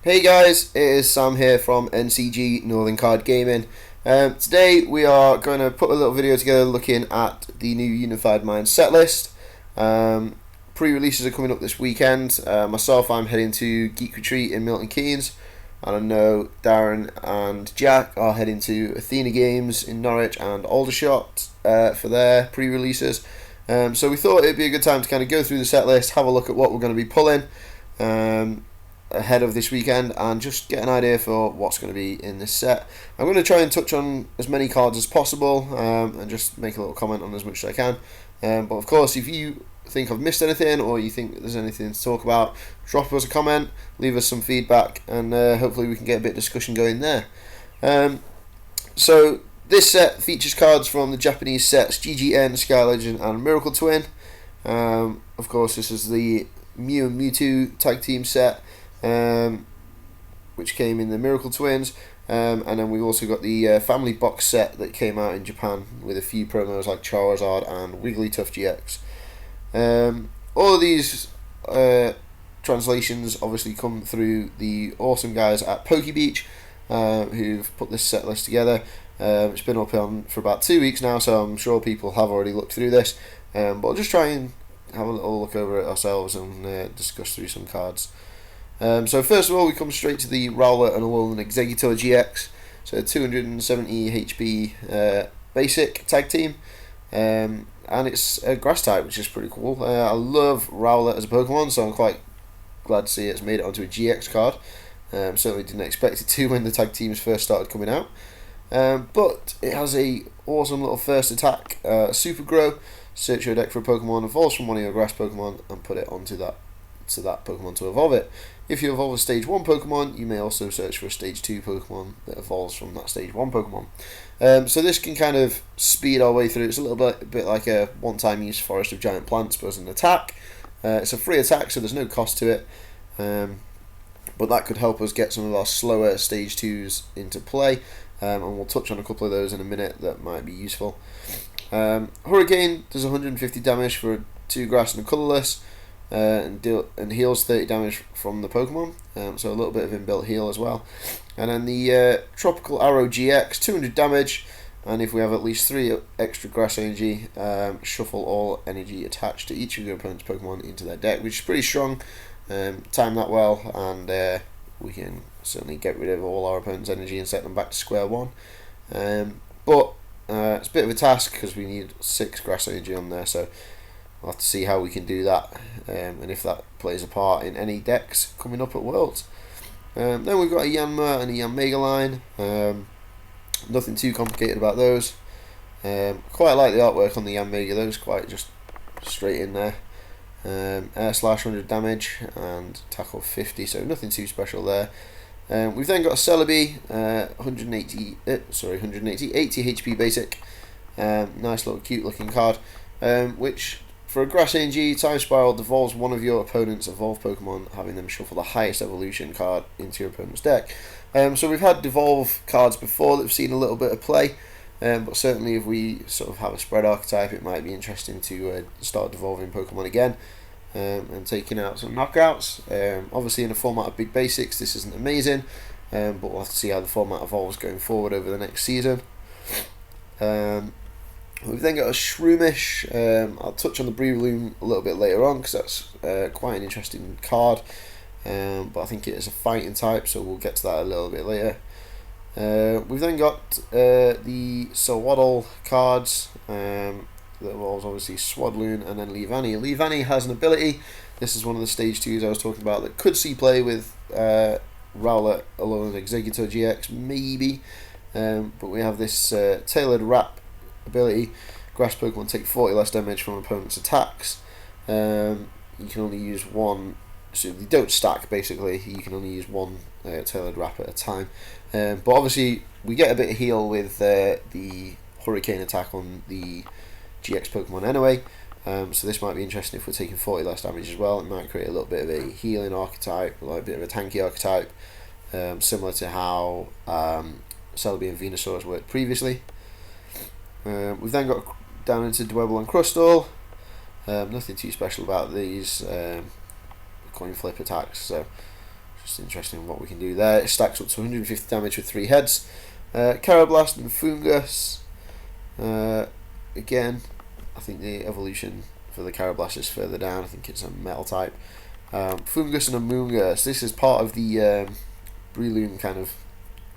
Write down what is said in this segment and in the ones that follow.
Hey guys, it is Sam here from NCG Northern Card Gaming. Today we are going to put a little video together looking at the new Unified Minds set list. Pre-releases are coming up this weekend. Myself, I'm heading to Geek Retreat in Milton Keynes, and I know Darren and Jack are heading to Athena Games in Norwich and Aldershot for their pre-releases. So we thought it'd be a good time to kind of go through the set list, have a look at what we're going to be pulling ahead of this weekend, and just get an idea for what's going to be in this set. I'm going to try and touch on as many cards as possible and just make a little comment on as much as I can. But of course, if you think I've missed anything or you think there's anything to talk about, drop us a comment, leave us some feedback, and hopefully we can get a bit of discussion going there. So this set features cards from the Japanese sets GGN, Sky Legend and Miracle Twin. Of course, this is the Mew and Mewtwo tag team set, which came in the Miracle Twins, and then we've also got the family box set that came out in Japan with a few promos like Charizard and Wigglytuff GX. All of these translations obviously come through the awesome guys at Pokey Beach, who've put this set list together. It's been up on for about 2 weeks now, so I'm sure people have already looked through this, but I'll just try and have a little look over it ourselves and discuss through some cards. So first of all, we come straight to the Rowlet and Alolan Exeggutor GX. So 270 HP basic tag team, and it's a grass type, which is pretty cool. I love Rowlet as a Pokemon, so I'm quite glad to see it's made it onto a GX card. Certainly didn't expect it to when the tag teams first started coming out. But it has a awesome little first attack, Super Grow. Search your deck for a Pokemon, evolves from one of your grass Pokemon, and put it onto that Pokemon to evolve it. If you evolve a Stage 1 Pokemon, you may also search for a Stage 2 Pokemon that evolves from that Stage 1 Pokemon. So this can kind of speed our way through. It's a little bit like a one-time use Forest of Giant Plants, but as an attack. It's a free attack, so there's no cost to it. But that could help us get some of our slower Stage 2s into play. And we'll touch on a couple of those in a minute that might be useful. Hurricane does 150 damage for 2 grass and a colourless, and heals 30 damage from the Pokemon, so a little bit of inbuilt heal as well. And then the Tropical Arrow GX, 200 damage, and if we have at least 3 extra grass energy, shuffle all energy attached to each of your opponent's Pokemon into their deck, which is pretty strong. Time that well, and we can certainly get rid of all our opponent's energy and set them back to square one. But it's a bit of a task because we need 6 grass energy on there, so we'll have to see how we can do that, and if that plays a part in any decks coming up at Worlds. Then we've got a Yanma and a Yanmega line. Nothing too complicated about those. Quite like the artwork on the Yanmega, those quite just straight in there. Air Slash 100 damage and tackle 50, so nothing too special there. We've then got a Celebi, 80 HP basic. Nice little cute looking card, which for a grass energy, Time Spiral devolves one of your opponent's evolved Pokemon, having them shuffle the highest evolution card into your opponent's deck. So we've had devolve cards before that have seen a little bit of play, but certainly if we sort of have a spread archetype, it might be interesting to start devolving Pokemon again. And taking out some knockouts. Obviously in a format of big basics this isn't amazing, but we'll have to see how the format evolves going forward over the next season. We've then got a Shroomish. I'll touch on the Breloom a little bit later on because that's quite an interesting card, but I think it is a fighting type, so we'll get to that a little bit later. We've then got the Swaddle cards, that involves obviously Swadloon and then Leavanny. Leavanny has an ability, this is one of the Stage 2s I was talking about, that could see play with Rowlet, Alolan Exeggutor GX, maybe. But we have this Tailored Wrap ability. Grass Pokemon take 40 less damage from opponent's attacks. You can only use one, so they don't stack basically, you can only use one Tailored Wrap at a time. But obviously we get a bit of heal with the Hurricane attack on the GX Pokemon anyway, so this might be interesting if we're taking 40 less damage as well. It might create a little bit of a healing archetype, like a bit of a tanky archetype, similar to how Celebi and Venusaur worked previously. We've then got down into Dwebble and Crustle. Nothing too special about these coin flip attacks, so Just interesting what we can do there. It stacks up to 150 damage with 3 heads. Carablast and Fungus. Again, I think the evolution for the Carablast is further down. I think it's a metal type. Fungus and Amoongus. This is part of the Breloom kind of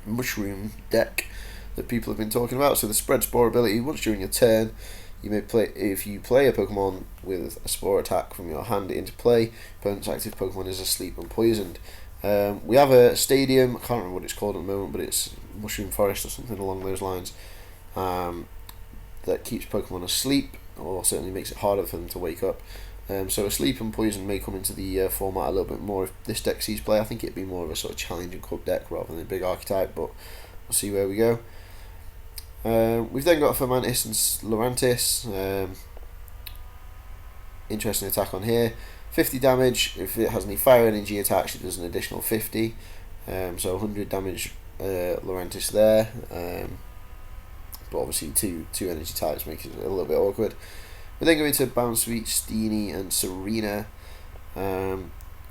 mushroom deck that people have been talking about. So the spread spore ability, once during your turn, you may play, if you play a Pokemon with a spore attack from your hand into play, opponent's active Pokemon is asleep and poisoned. We have a stadium, I can't remember what it's called at the moment, but it's Mushroom Forest or something along those lines, that keeps Pokemon asleep, or certainly makes it harder for them to wake up. So asleep and poison may come into the format a little bit more if this deck sees play. I think it'd be more of a sort of challenging club deck rather than a big archetype, but we'll see where we go. We've then got Fomantis and Lurantis. Interesting attack on here. 50 damage. If it has any fire energy attached, it does an additional 50. So 100 damage Lurantis there. But obviously two energy types makes it a little bit awkward. We then go into Bounsweet, Steenie and Serena.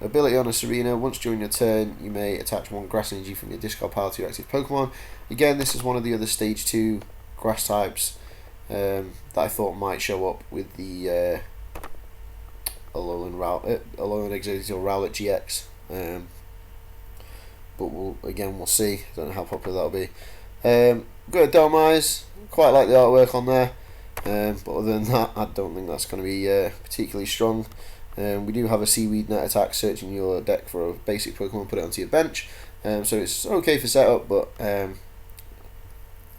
Ability on a Serena, once during your turn you may attach 1 grass energy from your discard pile to your active Pokemon. Again, this is one of the other stage 2 grass types that I thought might show up with the Alolan Exeggutor Rowlet GX. But we'll see. I don't know how popular that'll be. Got a Delmise, quite like the artwork on there. But other than that, I don't think that's going to be particularly strong. We do have a Seaweed Net attack, searching your deck for a basic Pokemon, put it onto your bench. So it's okay for setup, but I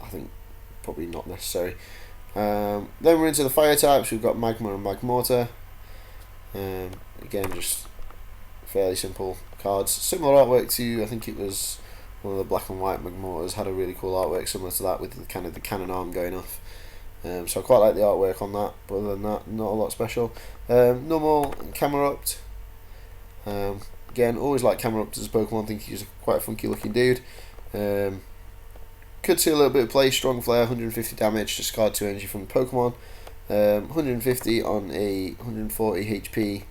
think probably not necessary. Then we're into the fire types. We've got Magma and Magmortar. Again, just fairly simple cards. Similar artwork to, I think it was one of the black and white Magmortars, had a really cool artwork similar to that with the kind of the cannon arm going off. So I quite like the artwork on that, but other than that, not a lot special. Normal and Camerupt. Again, always like Camerupt as a Pokemon, think he's quite a funky looking dude. Could see a little bit of play, Strong Flare, 150 damage, discard 2 energy from the Pokemon. 150 on a 140 HP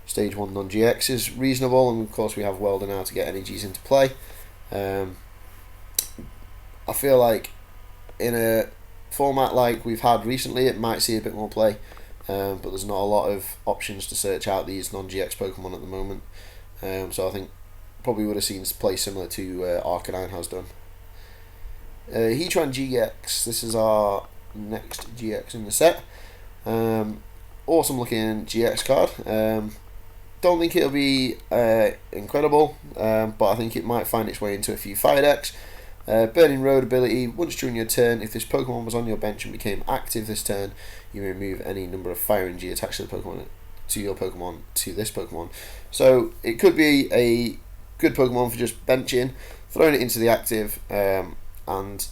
stage 1 non-GX is reasonable, and of course we have Welder now to get energies into play. I feel like in a format like we've had recently, it might see a bit more play, but there's not a lot of options to search out these non-GX Pokemon at the moment, so I think probably would have seen play similar to Arcanine has done. Heatran Gx, this is our next GX in the set. Awesome looking GX card. Don't think it'll be incredible, but I think it might find its way into a few fire decks. Burning Road ability, once during your turn, if this Pokemon was on your bench and became active this turn, you may remove any number of fire energy attached to the Pokemon, to this Pokemon. So it could be a good Pokemon for just benching, throwing it into the active, and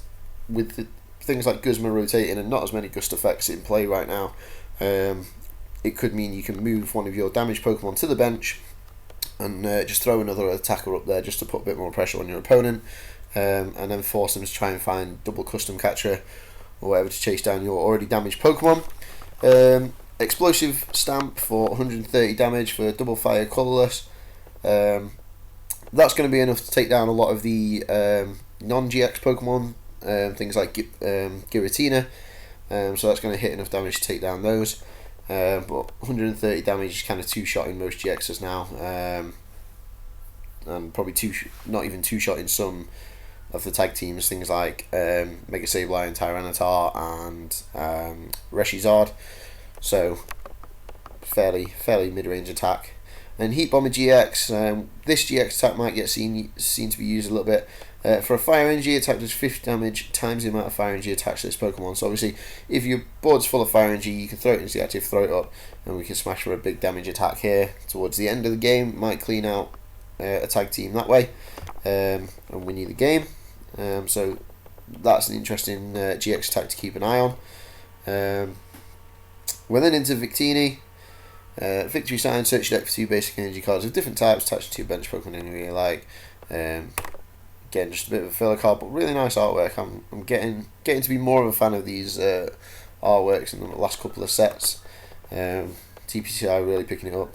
with things like Guzma rotating and not as many gust effects in play right now, it could mean you can move one of your damaged Pokemon to the bench and just throw another attacker up there just to put a bit more pressure on your opponent. And then force them to try and find double custom catcher or whatever to chase down your already damaged Pokemon. Explosive Stamp for 130 damage for double fire colourless. That's going to be enough to take down a lot of the non-GX Pokemon, things like Giratina. So that's going to hit enough damage to take down those. But 130 damage is kind of two-shot in most GXs now, and probably not even two-shot in some of the tag teams, things like Mega Sableye and Tyranitar and Reshizard. So fairly mid-range attack. And Heat Bomber GX, this GX attack might get seen to be used a little bit. For a fire energy attack, does 50 damage times the amount of fire energy attached to this Pokemon. So obviously, if your board's full of fire energy, you can throw it into the active, throw it up, and we can smash for a big damage attack here towards the end of the game. Might clean out a tag team that way, and win you the game. So that's an interesting GX attack to keep an eye on. We're then into Victini. Victory Sign, search your deck for 2 basic energy cards of different types attached to your bench Pokemon you really like. Again, just a bit of a filler card, but really nice artwork. I'm getting to be more of a fan of these artworks in the last couple of sets. TPCI really picking it up.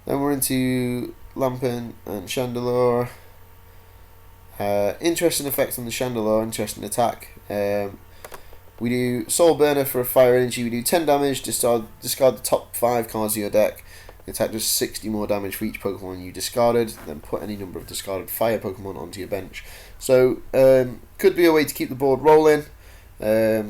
Then we're into Lampin and Chandelure. Interesting effect on the Chandelure, interesting attack. We do Soul Burner for a fire energy, we do 10 damage, discard the top 5 cards of your deck. The attack does 60 more damage for each Pokemon you discarded, then put any number of discarded fire Pokemon onto your bench. So, could be a way to keep the board rolling. They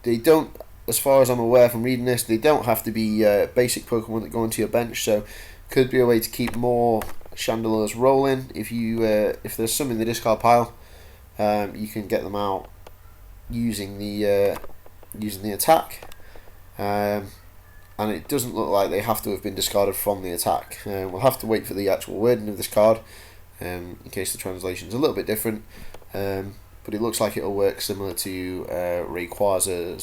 don't, as far as I'm aware from reading this, they don't have to be basic Pokemon that go onto your bench, so could be a way to keep more Chandelures rolling. If there's some in the discard pile, you can get them out using the attack, and it doesn't look like they have to have been discarded from the attack. We'll have to wait for the actual wording of this card, in case the translation's a little bit different, but it looks like it'll work similar to Rayquaza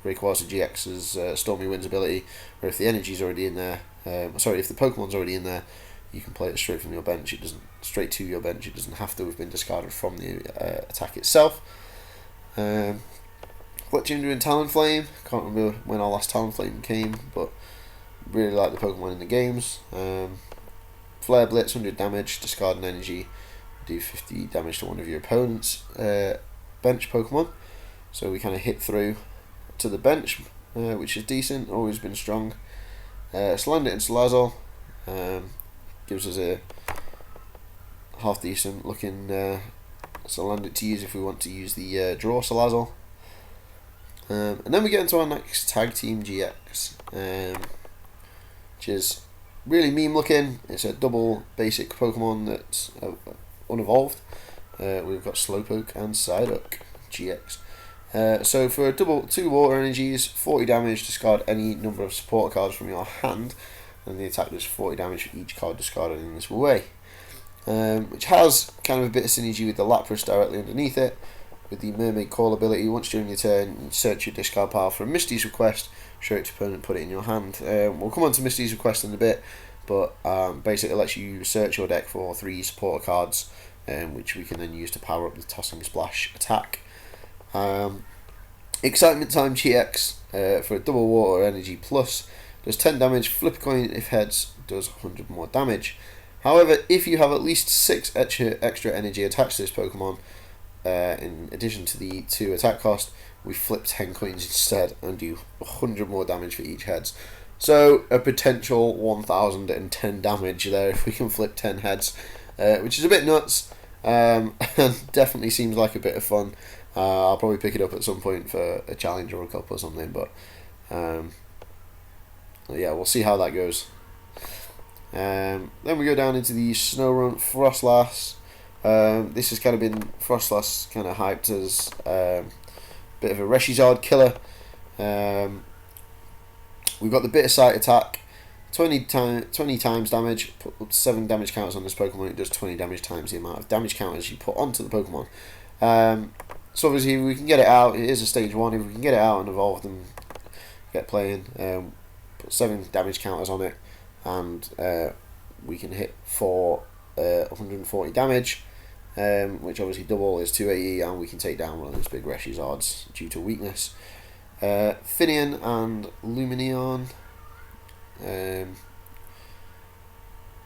GX's Stormy Winds ability, where if the energy's already in there, if the Pokemon's already in there, you can play it straight from your bench. It doesn't straight to your bench. It doesn't have to have been discarded from the attack itself. Legendary and Talonflame. Can't remember when our last Talonflame came, but really like the Pokemon in the games. Flare Blitz, 100 damage, discard an energy, do 50 damage to one of your opponent's bench Pokemon. So we kind of hit through to the bench, which is decent, always been strong. Salandit and Salazzle gives us a half decent looking Salandit to use if we want to use the draw Salazzle. And then we get into our next Tag Team GX, which is really meme looking. It's a double basic Pokemon that's unevolved. We've got Slowpoke and Psyduck GX. So for a double 2 water energies, 40 damage, discard any number of support cards from your hand, and the attack does 40 damage for each card discarded in this way. Which has kind of a bit of synergy with the Lapras directly underneath it. With the Mermaid Call ability, once during your turn, search your discard pile for a Misty's Request, show it to opponent, put it in your hand. We'll come on to Misty's Request in a bit, but basically it lets you search your deck for 3 supporter cards, which we can then use to power up the Tossing Splash attack. Excitement Time GX for a double water energy plus, does 10 damage, flip a coin if heads, does 100 more damage. However, if you have at least 6 extra energy attached to this Pokemon, in addition to the 2 attack cost, we flip 10 coins instead and do 100 more damage for each heads. So a potential 1010 damage there if we can flip 10 heads, which is a bit nuts, and definitely seems like a bit of fun. I'll probably pick it up at some point for a challenge or a cup or something, but yeah, we'll see how that goes. Then we go down into the Snorunt Frostlass. This has kind of been Frostlass kind of hyped as a bit of a Reshizard killer. We've got the Bitter Sight attack, 20 times damage, put up to 7 damage counters on this Pokemon. It does 20 damage times the amount of damage counters you put onto the Pokemon. So obviously if we can get it out, it is a stage 1, if we can get it out and evolve them, get playing, put 7 damage counters on it, and we can hit for 140 damage, which obviously double is 280, and we can take down one of those big Reshizards due to weakness. Finian and Lumineon,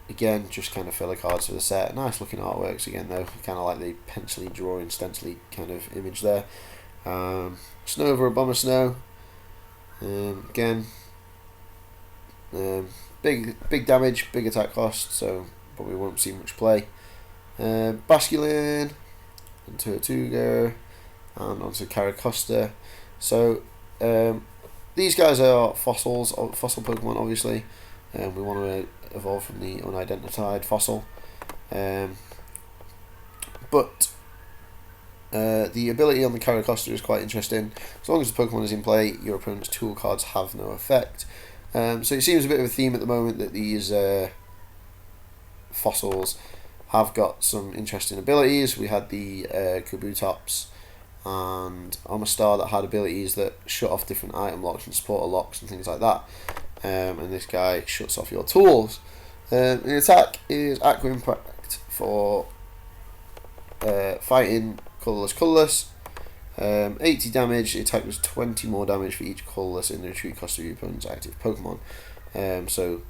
again, just kind of filler cards for the set. Nice looking artworks again though, kind of like the pencily drawing, stencily kind of image there. Snow over a Bomber Snow, again, big damage, big attack cost, so probably won't see much play. Basculin, onto Tortuga, and onto Caracosta. So these guys are fossil Pokemon, obviously. We want to evolve from the unidentified fossil, but the ability on the Caracosta is quite interesting. As long as the Pokemon is in play, your opponent's tool cards have no effect. So it seems a bit of a theme at the moment that these fossils have got some interesting abilities. We had the Kabutops and Omastar that had abilities that shut off different item locks and supporter locks and things like that. And this guy shuts off your tools. The attack is Aqua Impact for fighting colourless. 80 damage, the attack does 20 more damage for each colourless in the retreat cost of your opponent's active Pokemon. So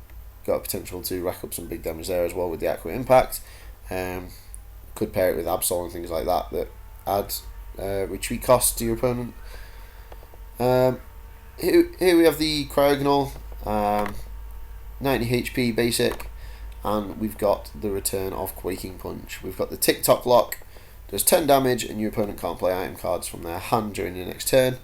got a potential to rack up some big damage there as well with the Aqua Impact. Could pair it with Absol and things like that that add retreat cost to your opponent. Here we have the Cryogonal, 90 HP basic, and we've got the return of Quaking Punch. We've got the TikTok Lock, does 10 damage, and your opponent can't play item cards from their hand during the next turn.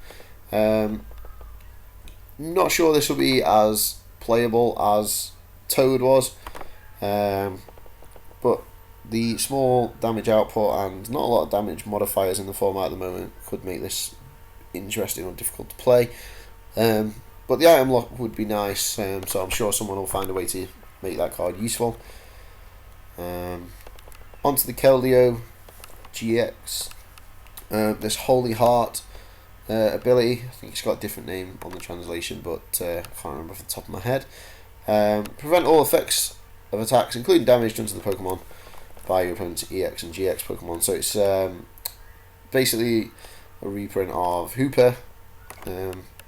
Not sure this will be as playable as Toad was, but the small damage output and not a lot of damage modifiers in the format at the moment could make this interesting or difficult to play. But the item lock would be nice, so I'm sure someone will find a way to make that card useful. Onto the Keldeo GX. This Holy Heart ability, I think it's got a different name on the translation, but I can't remember off the top of my head. Prevent all effects of attacks, including damage done to the Pokemon, by your opponent's EX and GX Pokemon. So it's basically a reprint of Hooper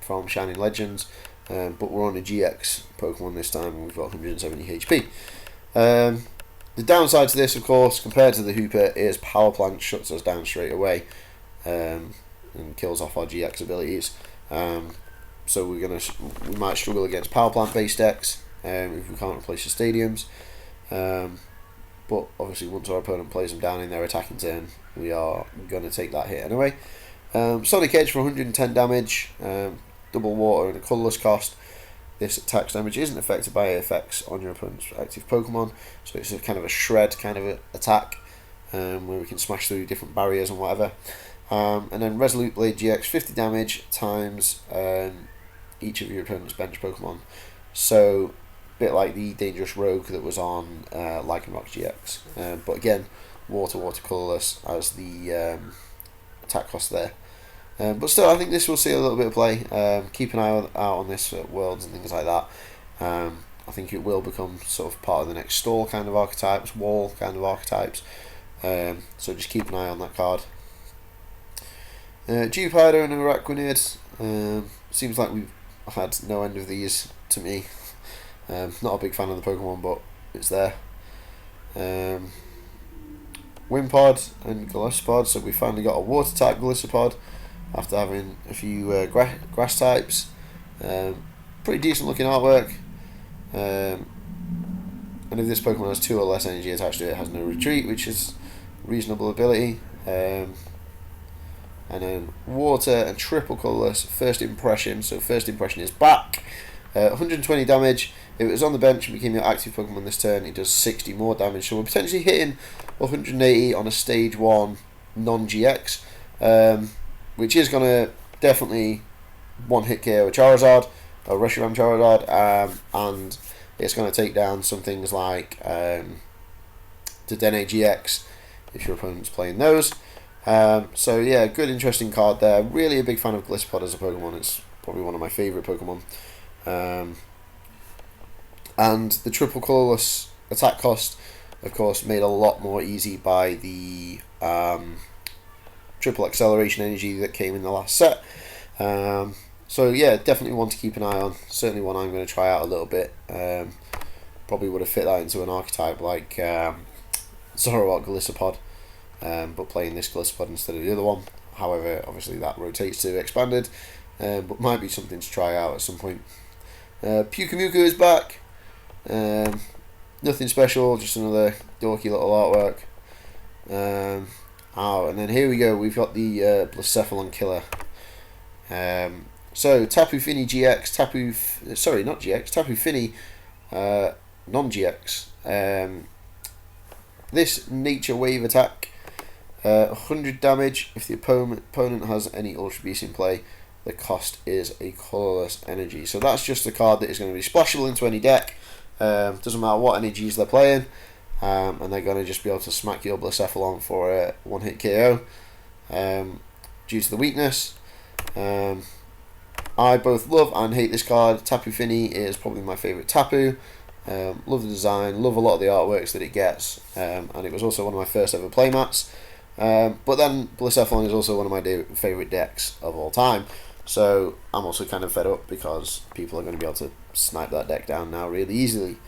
from Shining Legends, but we're on a GX Pokemon this time, and we've got 170 HP. The downside to this, of course, compared to the Hooper, is Power Plant shuts us down straight away and kills off our GX abilities. So we might struggle against Power Plant based decks if we can't replace the stadiums. But obviously, once our opponent plays them down in their attacking turn, we are going to take that hit anyway. Sonic Edge for 110 damage, double water and a colourless cost. This attacks damage isn't affected by effects on your opponent's active Pokemon, so it's a kind of a shred kind of attack where we can smash through different barriers and whatever. And then Resolute Blade GX, 50 damage times each of your opponent's bench Pokemon. So a bit like the Dangerous Rogue that was on Lycanroc GX. But again, water colourless as the attack cost there. But still, I think this will see a little bit of play. Keep an eye out on this at Worlds and things like that. I think it will become sort of part of the next stall kind of archetypes, wall kind of archetypes. So just keep an eye on that card. Geopido and Araquanid. Seems like we've had no end of these to me. Not a big fan of the Pokemon, but it's there. Wimpod and Golisopod, so we finally got a water type Golisopod after having a few grass types. Pretty decent looking artwork. And if this Pokemon has 2 or less energy attached to it, it has no retreat, which is a reasonable ability. And then water and triple colourless, first impression, so first impression is back. 120 damage. If it was on the bench and became your active Pokemon this turn, it does 60 more damage. So we're potentially hitting 180 on a stage 1 non-GX, which is going to definitely one-hit KO a Charizard, a Reshiram Charizard, and it's going to take down some things like Dedenne GX if your opponent's playing those. So yeah, good interesting card there. Really a big fan of Golisopod as a Pokemon. It's probably one of my favourite Pokemon. And the triple colourless attack cost, of course, made a lot more easy by the triple acceleration energy that came in the last set. So yeah, definitely one to keep an eye on. Certainly one I'm going to try out a little bit. Probably would have fit that into an archetype like Zoroark Golisopod, but playing this Golisopod instead of the other one. However, obviously that rotates to expanded, but might be something to try out at some point. Pyukumuku is back. Nothing special, just another dorky little artwork. And then here we go, we've got the Blacephalon Killer. So Tapu Fini GX, Tapu Fini non-GX. This Nature Wave attack, 100 damage. If the opponent has any Ultra Beast in play, the cost is a colourless energy. So that's just a card that is going to be splashable into any deck. Doesn't matter what energies they're playing, and they're going to just be able to smack your Blacephalon for a one-hit KO due to the weakness. I both love and hate this card. Tapu Fini is probably my favourite Tapu. Love the design, love a lot of the artworks that it gets, and it was also one of my first ever playmats. But then Blacephalon is also one of my favourite decks of all time. So I'm also kind of fed up because people are going to be able to snipe that deck down now really easily.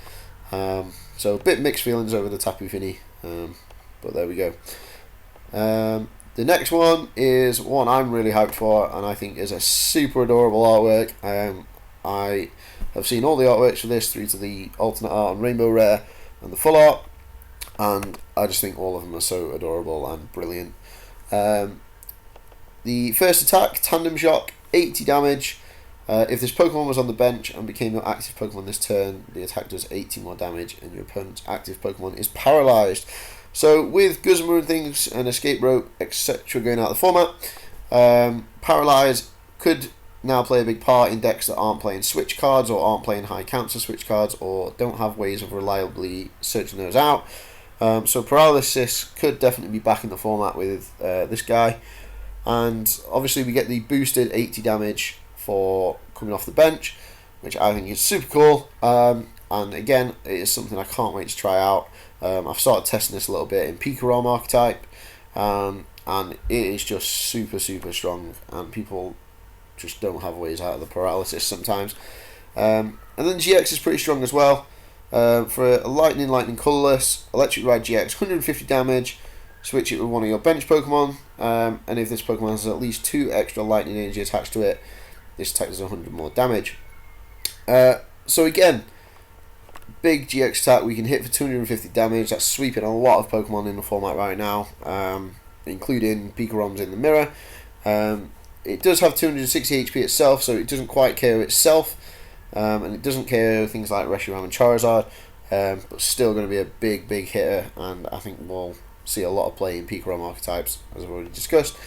So a bit mixed feelings over the Tapu Fini, but there we go. The next one is one I'm really hyped for, and I think is a super adorable artwork. I have seen all the artworks for this through to the alternate art and rainbow rare and the full art, and I just think all of them are so adorable and brilliant. The first attack, Tandem Shock, 80 damage. If this Pokemon was on the bench and became your active Pokemon this turn, the attack does 80 more damage and your opponent's active Pokemon is paralysed. So with Guzma and things and Escape Rope, etc. going out of the format, Paralyze could now play a big part in decks that aren't playing switch cards or aren't playing high counter switch cards or don't have ways of reliably searching those out. So Paralysis could definitely be back in the format with this guy. And obviously we get the boosted 80 damage for coming off the bench, which I think is super cool. And again, it is something I can't wait to try out. I've started testing this a little bit in Pikarom archetype, and it is just super strong, and people just don't have ways out of the paralysis sometimes. And then GX is pretty strong as well. For a lightning colourless, Electric Ride GX, 150 damage. Switch it with one of your bench Pokemon, and if this Pokemon has at least 2 extra lightning energy attached to it, this attack does 100 more damage. So again, big GX attack, we can hit for 250 damage. That's sweeping a lot of Pokemon in the format right now, including Pikaroms in the mirror. It does have 260 HP itself, so it doesn't quite KO itself, and it doesn't KO things like Reshiram and Charizard, but still going to be a big hitter, and I think we'll see a lot of play in Pikarom archetypes, as I've already discussed.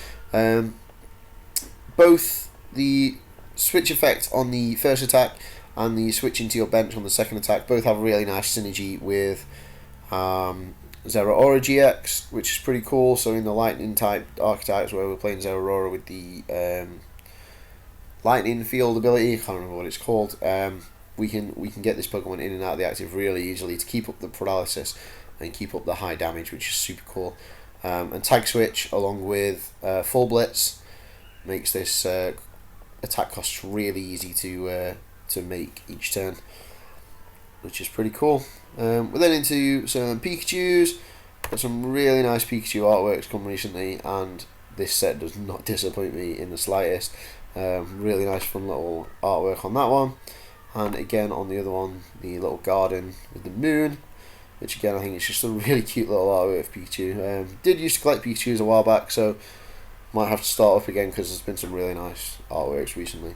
Both the switch effect on the first attack and the switch into your bench on the second attack both have really nice synergy with Zeraora GX, which is pretty cool. So in the lightning type archetypes where we're playing Zeraora with the lightning field ability, I can't remember what it's called, we can get this Pokemon in and out of the active really easily to keep up the paralysis and keep up the high damage, which is super cool. And Tag Switch along with Full Blitz makes this attack cost really easy to make each turn, which is pretty cool. We're then into some Pikachus. Got some really nice Pikachu artworks come recently, and this set does not disappoint me in the slightest. Really nice fun little artwork on that one, and again on the other one, the little garden with the moon, which again I think it's just a really cute little artwork of Pikachu. Did used to collect Pikachus a while back, so might have to start up again because there's been some really nice artworks recently.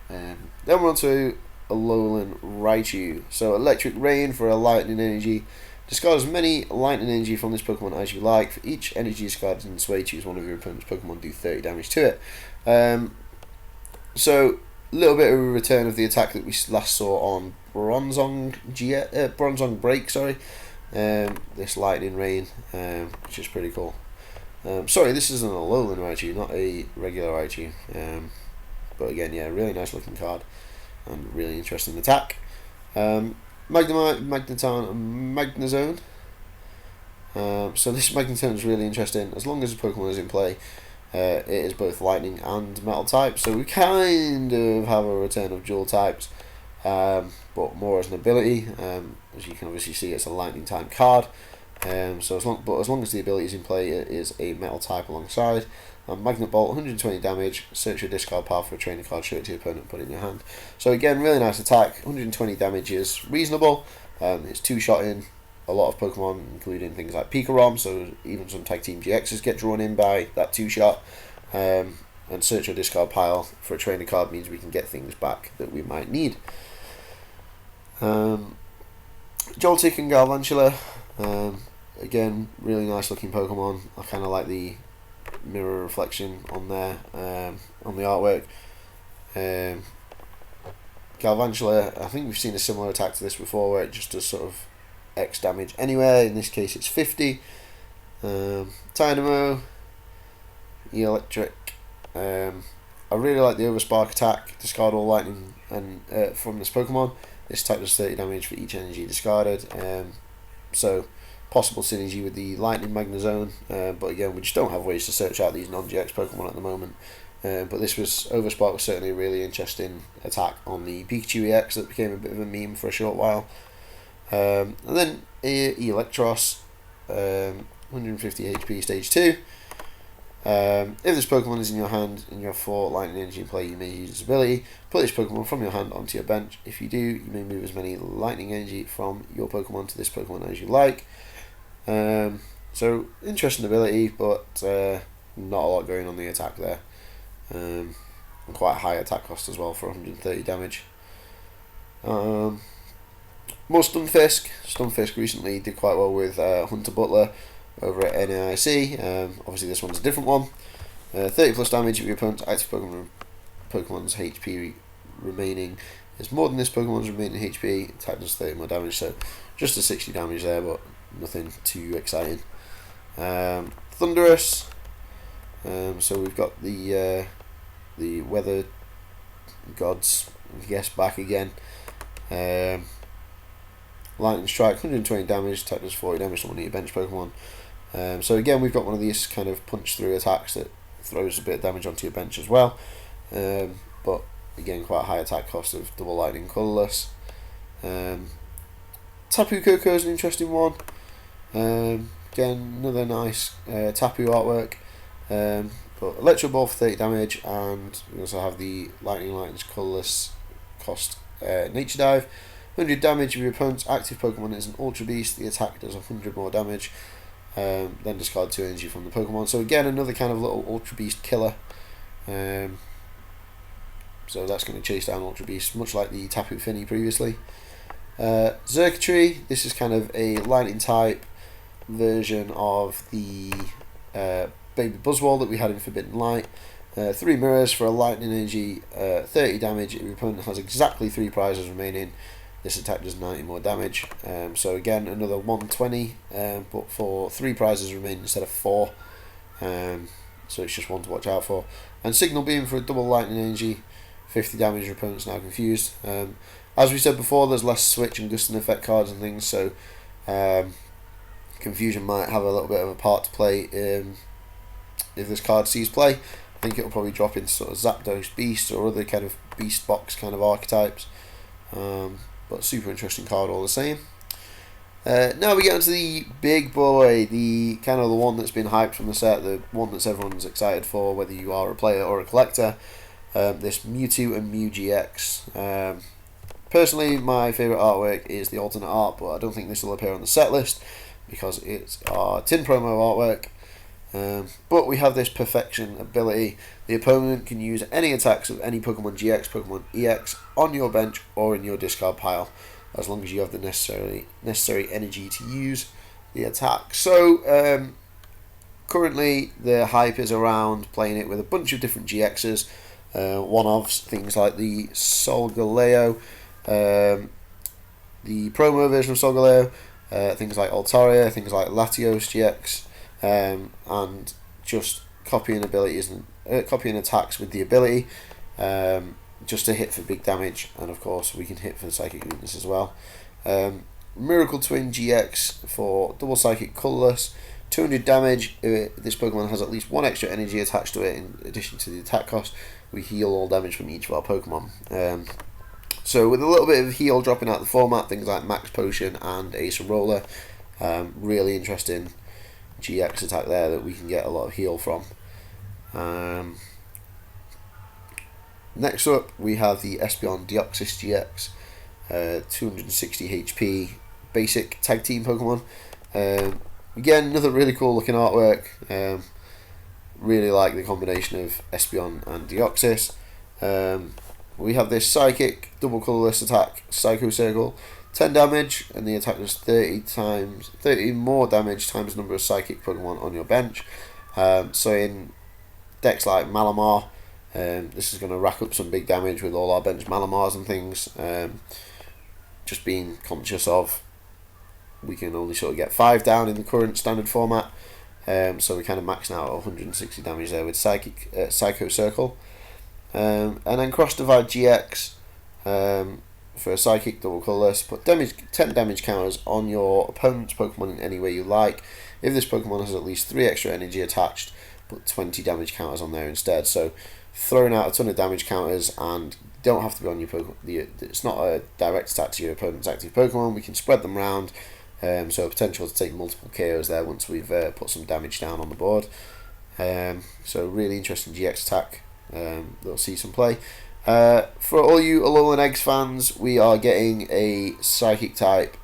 Then we're on to Alolan Raichu. So Electric Rain for a lightning energy. Discard as many lightning energy from this Pokemon as you like. For each energy discarded in this way, choose one of your opponent's Pokemon, do 30 damage to it. So a little bit of a return of the attack that we last saw on Bronzong Break, sorry. This Lightning Rain, which is pretty cool. Sorry, this is an Alolan Raichu, not a regular Raichu. But again, yeah, really nice looking card and really interesting attack. Magnemite, Magneton, and Magnezone. So this Magnezone is really interesting. As long as the Pokemon is in play, it is both lightning and metal type. So we kind of have a return of dual types, but more as an ability. As you can obviously see, it's a lightning type card. So as long as the ability is in play, it is a metal type alongside. Magnet Bolt, 120 damage. Search your discard pile for a trainer card, show it to your opponent, put it in your hand. So again, really nice attack. 120 damage is reasonable. It's 2-shot in a lot of Pokemon, including things like Pikarom. So even some Tag Team GXs get drawn in by that 2-shot. And search your discard pile for a trainer card means we can get things back that we might need. Joltik and Galvantula. Again, really nice looking Pokemon. I kind of like the mirror reflection on there, on the artwork. Galvantula, I think we've seen a similar attack to this before where it just does sort of X damage anywhere. In this case it's 50. Dynamo, Electric. I really like the Overspark attack. Discard all lightning and from this Pokemon. This attack does 30 damage for each energy discarded. So possible synergy with the Lightning Magnezone, but again we just don't have ways to search out these non-GX Pokemon at the moment, but this Overspark was certainly a really interesting attack on the Pikachu EX that became a bit of a meme for a short while. And then Electros, 150 HP stage 2. If this Pokemon is in your hand and you have 4 Lightning Energy in play, you may use this ability. Put this Pokemon from your hand onto your bench. If you do, you may move as many Lightning Energy from your Pokemon to this Pokemon as you like. So, interesting ability, but not a lot going on the attack there. And quite a high attack cost as well for 130 damage. More Stunfisk. Stunfisk recently did quite well with Hunter Butler over at NAIC. Obviously this one's a different one. 30 plus damage if your opponent's active Pokemon's HP remaining is more than this Pokemon's remaining HP. Attack does 30 more damage, so just a 60 damage there, but nothing too exciting. Thunderous. So we've got the weather gods, I guess, back again. Lightning Strike, 120 damage, attack does 40 damage to one of your bench Pokemon. So again, we've got one of these kind of punch through attacks that throws a bit of damage onto your bench as well. But again, quite a high attack cost of double lightning colourless. Tapu Koko is an interesting one. Again, another nice Tapu artwork. But Electro Ball for 30 damage, and we also have the Lightning's colourless cost Nature Dive. 100 damage if your opponent's active Pokemon is an Ultra Beast, the attack does 100 more damage. Then discard 2 energy from the Pokemon. So again, another kind of little Ultra Beast killer. So that's going to chase down Ultra Beast, much like the Tapu Fini previously. Circuitry, this is kind of a lightning type version of the Baby Buzzwole that we had in Forbidden Light. 3 mirrors for a lightning energy, 30 damage. If your opponent has exactly 3 prizes remaining, this attack does 90 more damage. So again, another 120, but for 3 prizes remaining instead of 4. So it's just one to watch out for. And Signal Beam for a double lightning energy, 50 damage. Your opponent's now confused. As we said before, there's less switch and gusting effect cards and things, so confusion might have a little bit of a part to play if this card sees play. I think it'll probably drop into sort of Zapdos Beast or other kind of Beast Box kind of archetypes. But super interesting card all the same. Now we get into the big boy, the kind of the one that's been hyped from the set, the one that everyone's excited for, whether you are a player or a collector. This Mewtwo and Mu Gx. Personally, my favourite artwork is the alternate art, but I don't think this will appear on the set list because it's our tin promo artwork. But we have this perfection ability. The opponent can use any attacks of any Pokemon GX, Pokemon EX on your bench or in your discard pile, as long as you have the necessary energy to use the attack. So currently the hype is around playing it with a bunch of different GXs. One of things like the Solgaleo, the promo version of Solgaleo, things like Altaria, things like Latios Gx. And just copying abilities and copying attacks with the ability, just to hit for big damage, and of course we can hit for the psychic weakness as well. Miracle Twin GX for double psychic colourless, 200 damage. This Pokemon has at least 1 extra energy attached to it in addition to the attack cost. We heal all damage from each of our Pokemon. So with a little bit of heal dropping out the format, things like Max Potion and Ace Roller, really interesting GX attack there that we can get a lot of heal from. Next up we have the Espeon Deoxys Gx, 260 HP basic tag team Pokemon. Again, another really cool looking artwork. Really like the combination of Espeon and Deoxys. We have this psychic double colourless attack, Psycho Circle, 10 damage, and the attack does 30 more damage times the number of psychic Pokemon on your bench. So in decks like Malamar, this is going to rack up some big damage with all our bench Malamars and things. Just being conscious of, we can only sort of get 5 down in the current standard format. So we kind of maxing out 160 damage there with Psycho Circle. And then Cross Divide GX, for a psychic double colourless, put 10 damage counters on your opponent's Pokemon in any way you like. If this Pokemon has at least 3 extra energy attached, put 20 damage counters on there instead. So throwing out a ton of damage counters, and don't have to be on your Pokemon. It's not a direct attack to your opponent's active Pokemon. We can spread them around, so potential to take multiple KOs there once we've put some damage down on the board. So really interesting GX attack. That'll see some play. For all you Alolan Eggs fans, we are getting a Psychic type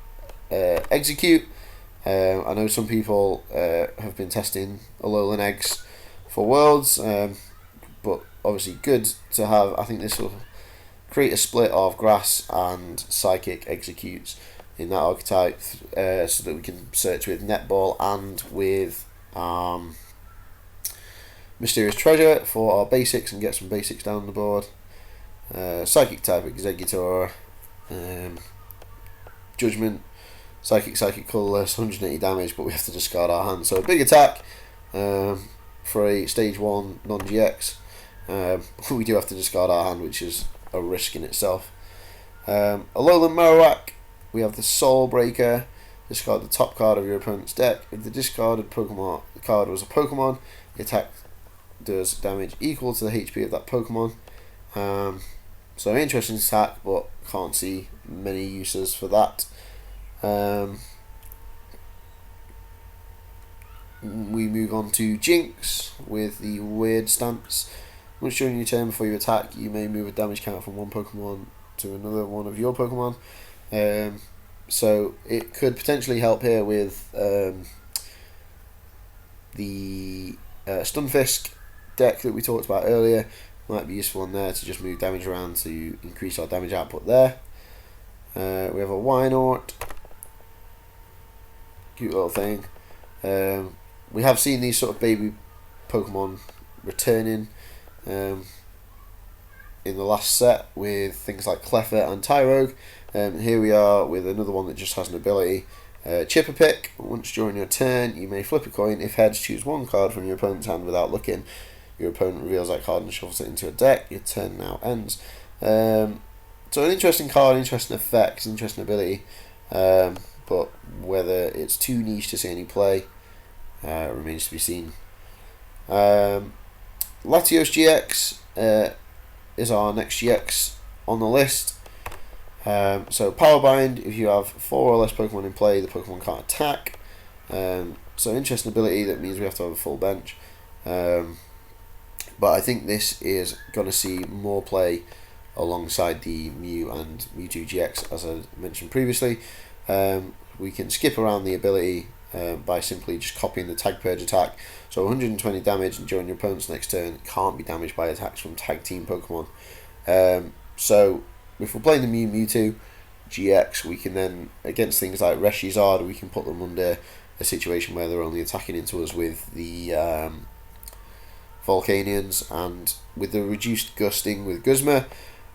Execute. I know some people have been testing Alolan Eggs for Worlds, but obviously good to have. I think this will create a split of Grass and Psychic Executes in that archetype, so that we can search with Netball and with Mysterious Treasure for our basics and get some basics down the board. Psychic type Executor, Judgment, Psychic colourless, 180 damage, but we have to discard our hand. So a big attack for a stage 1 non-GX. We do have to discard our hand, which is a risk in itself. Alolan Marowak, we have the Soul Breaker. Discard the top card of your opponent's deck. If the discarded Pokemon card was a Pokemon, the attack does damage equal to the HP of that Pokemon. So interesting attack, but can't see many uses for that. We move on to Jinx with the weird stance. Once during your turn before you attack, you may move a damage counter from one Pokemon to another one of your Pokemon. So it could potentially help here with the Stunfisk deck that we talked about earlier. Might be useful on there to just move damage around to increase our damage output there. We have a Wynaut. Cute little thing. We have seen these sort of baby Pokemon returning in the last set with things like Cleffa and Tyrogue. Here we are with another one that just has an ability. Chipper Pick. Once during your turn, you may flip a coin. If heads, choose one card from your opponent's hand without looking. Your opponent reveals that card and shuffles it into a deck. Your turn now ends. So an interesting card, interesting effects, interesting ability. But whether it's too niche to see any play remains to be seen. Latios Gx is our next GX on the list. So Power Bind, if you have 4 or less Pokemon in play, the Pokemon can't attack. So interesting ability, that means we have to have a full bench. But I think this is going to see more play alongside the Mew and Mewtwo GX, as I mentioned previously. We can skip around the ability by simply just copying the Tag Purge attack. So 120 damage, and during your opponent's next turn, can't be damaged by attacks from Tag Team Pokemon. So if we're playing the Mewtwo GX, we can then, against things like Reshizard, we can put them under a situation where they're only attacking into us with the Volcanions, and with the reduced gusting with Guzma,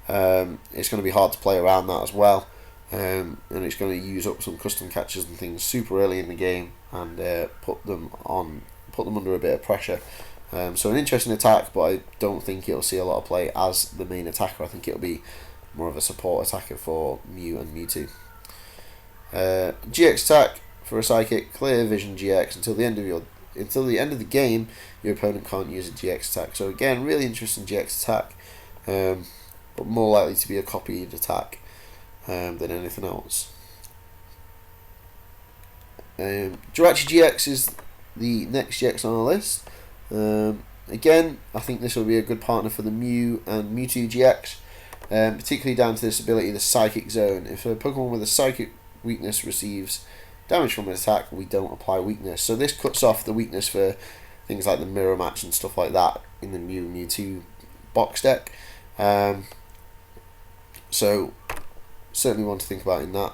it's going to be hard to play around that as well. And it's going to use up some custom catches and things super early in the game, and put them under a bit of pressure. So an interesting attack, but I don't think it'll see a lot of play as the main attacker. I think it'll be more of a support attacker for Mew and Mewtwo. GX attack for a Psychic, Clear Vision GX. Until the end of the game, your opponent can't use a GX attack. So again, really interesting GX attack, but more likely to be a copied attack than anything else. Jirachi Gx is the next GX on our list. Again, I think this will be a good partner for the Mew and Mewtwo GX, particularly down to this ability, the Psychic Zone. If a Pokemon with a Psychic weakness receives damage from an attack, we don't apply weakness. So this cuts off the weakness for things like the Mirror Match and stuff like that in the Mew Mewtwo box deck. So certainly one to think about in that.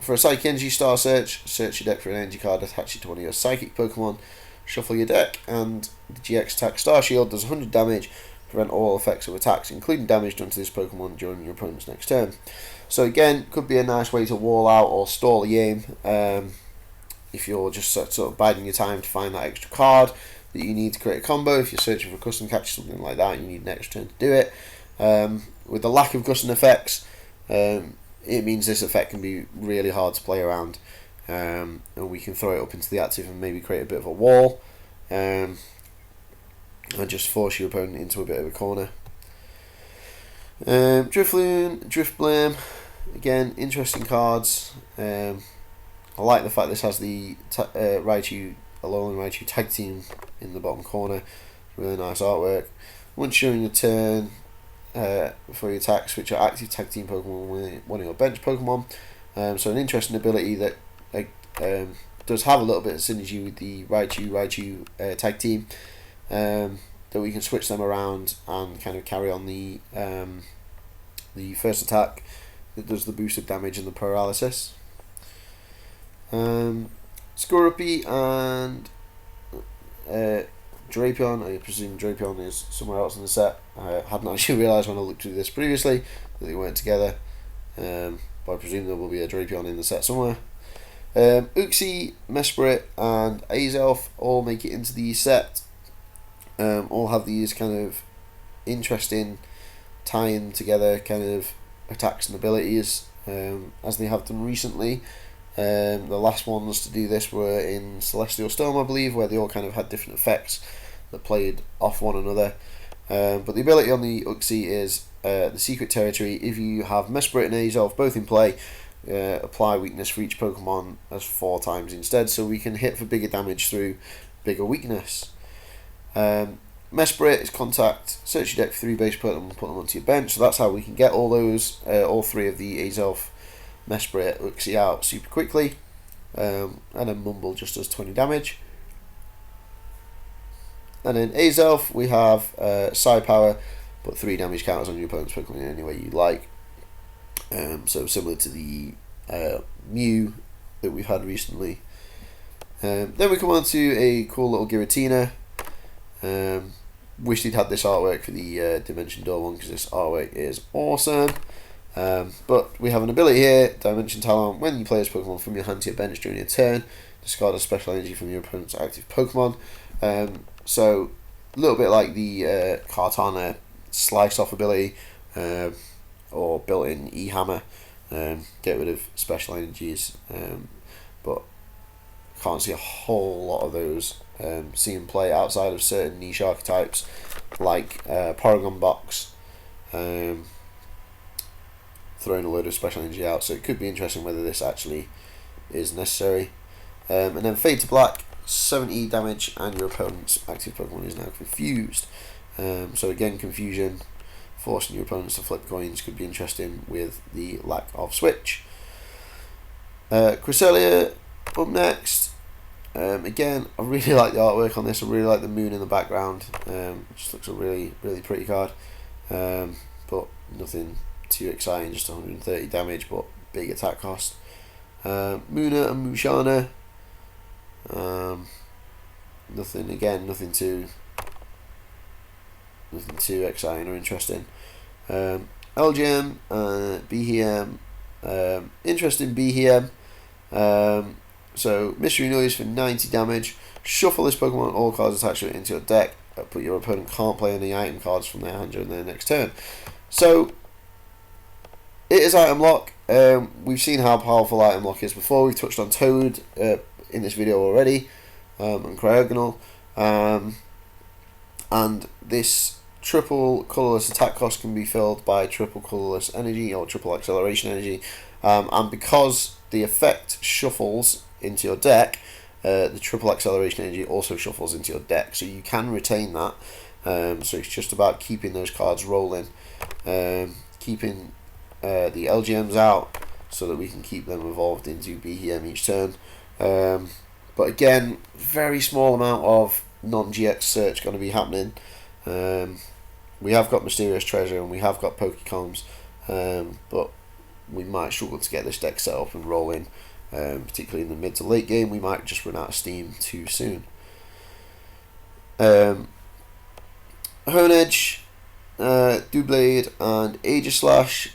For a Psychic Energy Star Search your deck for an energy card, attach it to one of your Psychic Pokemon, shuffle your deck, and the GX attack Star Shield does 100 damage, prevent all effects of attacks, including damage done to this Pokemon during your opponent's next turn. So again, could be a nice way to wall out or stall the game if you're just sort of biding your time to find that extra card that you need to create a combo. If you're searching for custom catch, something like that, you need an extra turn to do it. With the lack of custom effects, it means this effect can be really hard to play around, and we can throw it up into the active and maybe create a bit of a wall. and just force your opponent into a bit of a corner. Drifloon, Driftblame, again, interesting cards. I like the fact this has the Raichu, Alolan Raichu tag team in the bottom corner. Really nice artwork. Once during your turn, before you attack, switch your active tag team Pokemon with one of your bench Pokemon. So an interesting ability that does have a little bit of synergy with the Raichu tag team. That we can switch them around and kind of carry on the first attack that does the boosted damage and the paralysis. Scorupi and Drapion. I presume Drapion is somewhere else in the set. I hadn't actually realised when I looked through this previously that they weren't together. But I presume there will be a Drapion in the set somewhere. Uxie, Mesprit and Azelf all make it into the set. All have these kind of interesting tying together kind of attacks and abilities, as they have done recently. The last ones to do this were in Celestial Storm, I believe, where they all kind of had different effects that played off one another. But the ability on the Uxie is the Secret Territory. If you have Mesprit and Azelf both in play, apply weakness for each Pokemon as 4 times instead, so we can hit for bigger damage through bigger weakness. Mesprit is contact, search your deck for 3 base Pokemon and put them onto your bench, so that's how we can get all those, all 3 of the Azelf, Mesprit, Uxie out super quickly, and then Mumble just does 20 damage. And then Azelf, we have Psi Power, put 3 damage counters on your opponent's Pokemon in any way you like. So similar to the Mew that we've had recently. Then we come on to a cool little Giratina. Wish they'd had this artwork for the Dimension Door one, because this artwork is awesome. But we have an ability here, Dimension Talon. When you play this Pokemon from your hand to your bench during your turn, discard a special energy from your opponent's active Pokemon. So a little bit like the Kartana Slice Off ability, or built-in E-Hammer. Get rid of special energies, but can't see a whole lot of those seeing play outside of certain niche archetypes like Porygon Box, throwing a load of special energy out, so it could be interesting whether this actually is necessary. And then Fade to Black, 70 damage, and your opponent's active Pokemon is now confused. So again, confusion, forcing your opponents to flip coins could be interesting with the lack of switch. Cresselia up next. Again, I really like the artwork on this. I really like the moon in the background. Just looks a really pretty card. But nothing too exciting, just 130 damage, but big attack cost. Muna and Mushana. Nothing too exciting or interesting. LGM, BHM, interesting BHM. So Mystery Noise for 90 damage. Shuffle this Pokemon, all cards attached to it, into your deck, but your opponent can't play any item cards from their hand during their next turn. So it is item lock. We've seen how powerful item lock is before. We've touched on Toad in this video already, and Cryogonal, and this triple colourless attack cost can be filled by triple colourless energy or triple acceleration energy, and because the effect shuffles into your deck, the triple acceleration energy also shuffles into your deck, so you can retain that. So it's just about keeping those cards rolling, keeping the LGMs out so that we can keep them evolved into BHM each turn. But again, very small amount of non-GX search going to be happening. We have got Mysterious Treasure and we have got Comas, but we might struggle to get this deck set up and rolling, particularly in the mid to late game. We might just run out of steam too soon. Honedge, Doublade and Aegislash.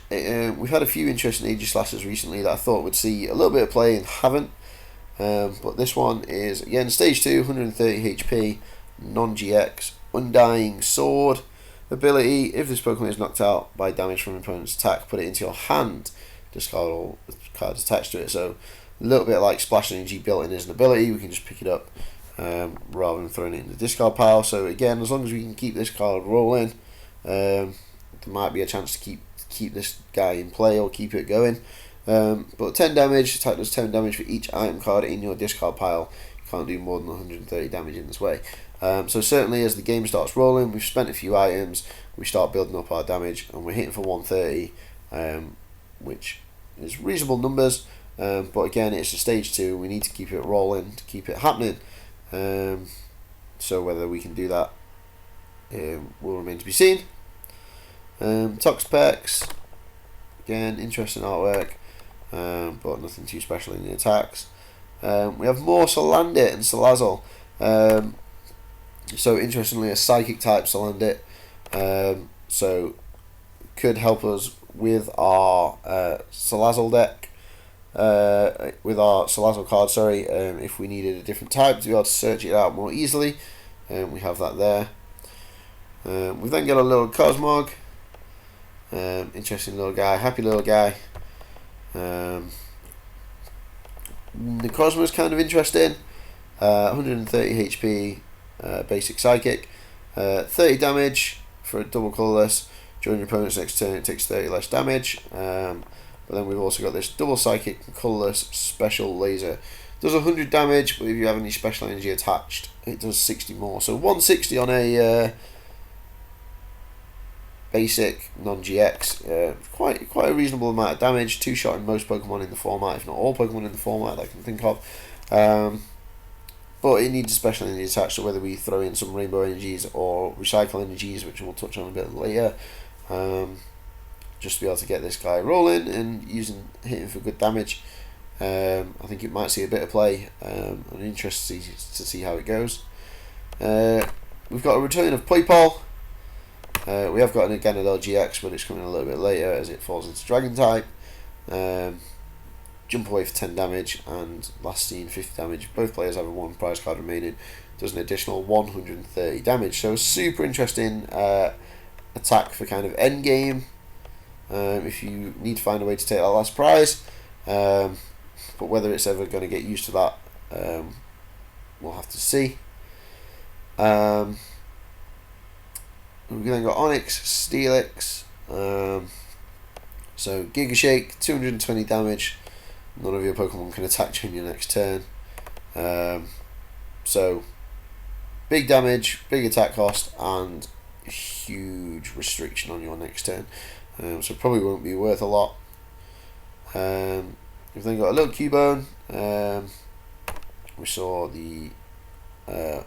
We've had a few interesting Aegislashes recently that I thought would see a little bit of play and haven't. But this one is, again, stage 2, 130 HP, non-GX, Undying Sword. Ability, if this Pokemon is knocked out by damage from an opponent's attack, put it into your hand, discard all the cards attached to it. So a little bit like Splash Energy built in as an ability, we can just pick it up rather than throwing it in the discard pile. So again, as long as we can keep this card rolling, there might be a chance to keep this guy in play or keep it going. But 10 damage, attack does 10 damage for each item card in your discard pile. You can't do more than 130 damage in this way. So certainly as the game starts rolling, we've spent a few items, we start building up our damage, and we're hitting for 130, which is reasonable numbers. But again, it's a stage 2, we need to keep it rolling, to keep it happening. So whether we can do that will remain to be seen. Tox Pex, again, interesting artwork, but nothing too special in the attacks. We have more Salandit and Salazzle. So interestingly, a Psychic type Salandit. So could help us with our Salazzle deck. With our Salazzle card, sorry, if we needed a different type to be able to search it out more easily. We have that there. We've then got a little Cosmog. Interesting little guy, happy little guy. The Cosmos kind of interesting. 130 HP, basic psychic. 30 damage for a double colourless. During your opponent's next turn, it takes 30 less damage. But then we've also got this double psychic colourless special laser. Does 100 damage, but if you have any special energy attached, it does 60 more. So 160 on a basic non-GX, quite a reasonable amount of damage. 2-shot in most Pokemon in the format, if not all Pokemon in the format that I can think of. But it needs a special energy attached, so whether we throw in some rainbow energies or recycle energies, which we'll touch on a bit later, just to be able to get this guy rolling and hitting for good damage. I think it might see a bit of play. I'm interested to see how it goes. We've got a return of Playpal. We have got an Aerodactyl Gx, but it's coming a little bit later as it falls into Dragon type. Jump away for 10 damage and last seen 50 damage. Both players have a 1 prize card remaining. Does an additional 130 damage. So super interesting attack for kind of end game. If you need to find a way to take that last prize. But whether it's ever going to get used to that, we'll have to see. We've then got Onyx, Steelix, so Giga Shake, 220 damage. None of your Pokemon can attack during your next turn. So big damage, big attack cost, and huge restriction on your next turn. So probably won't be worth a lot. We've then got a little Cubone. We saw the a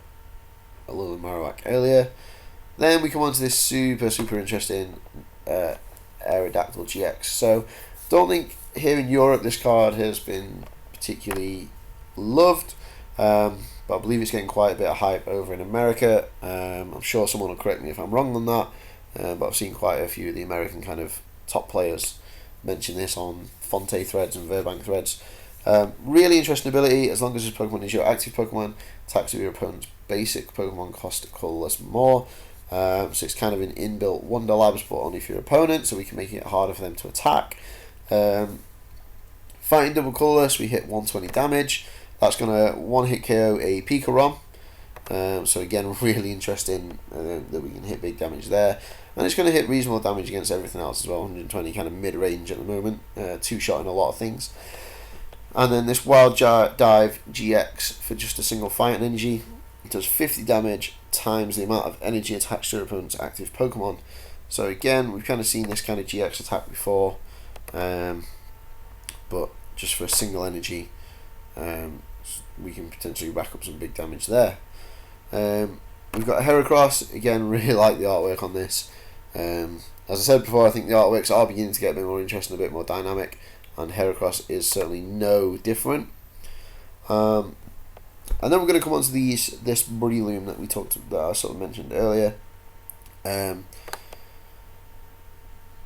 little Marowak earlier. Then we come on to this super interesting Aerodactyl GX. So don't think here in Europe this card has been particularly loved, but I believe it's getting quite a bit of hype over in America. I'm sure someone will correct me if I'm wrong on that, but I've seen quite a few of the American kind of top players mention this on Fonte threads and Verbank threads. Really interesting ability. As long as this Pokemon is your active Pokemon, attacks of your opponent's basic Pokemon cost colourless more. So it's kind of an inbuilt Wonder Labs, but only for your opponent, so we can make it harder for them to attack. Fighting double colourless, we hit 120 damage. That's going to one-hit KO a Pikarom. So again, really interesting that we can hit big damage there. And it's going to hit reasonable damage against everything else as well. 120 kind of mid-range at the moment. 2-shot in a lot of things. And then this Wild Dive GX for just a single fighting energy. It does 50 damage times the amount of energy attached to your opponent's active Pokemon. So again, we've kind of seen this kind of GX attack before, but just for a single energy, we can potentially rack up some big damage there. We've got a Heracross. Again, really like the artwork on this. As I said before, I think the artworks are beginning to get a bit more interesting, a bit more dynamic, and Heracross is certainly no different. And then we're going to come on to this Breloom that I sort of mentioned earlier.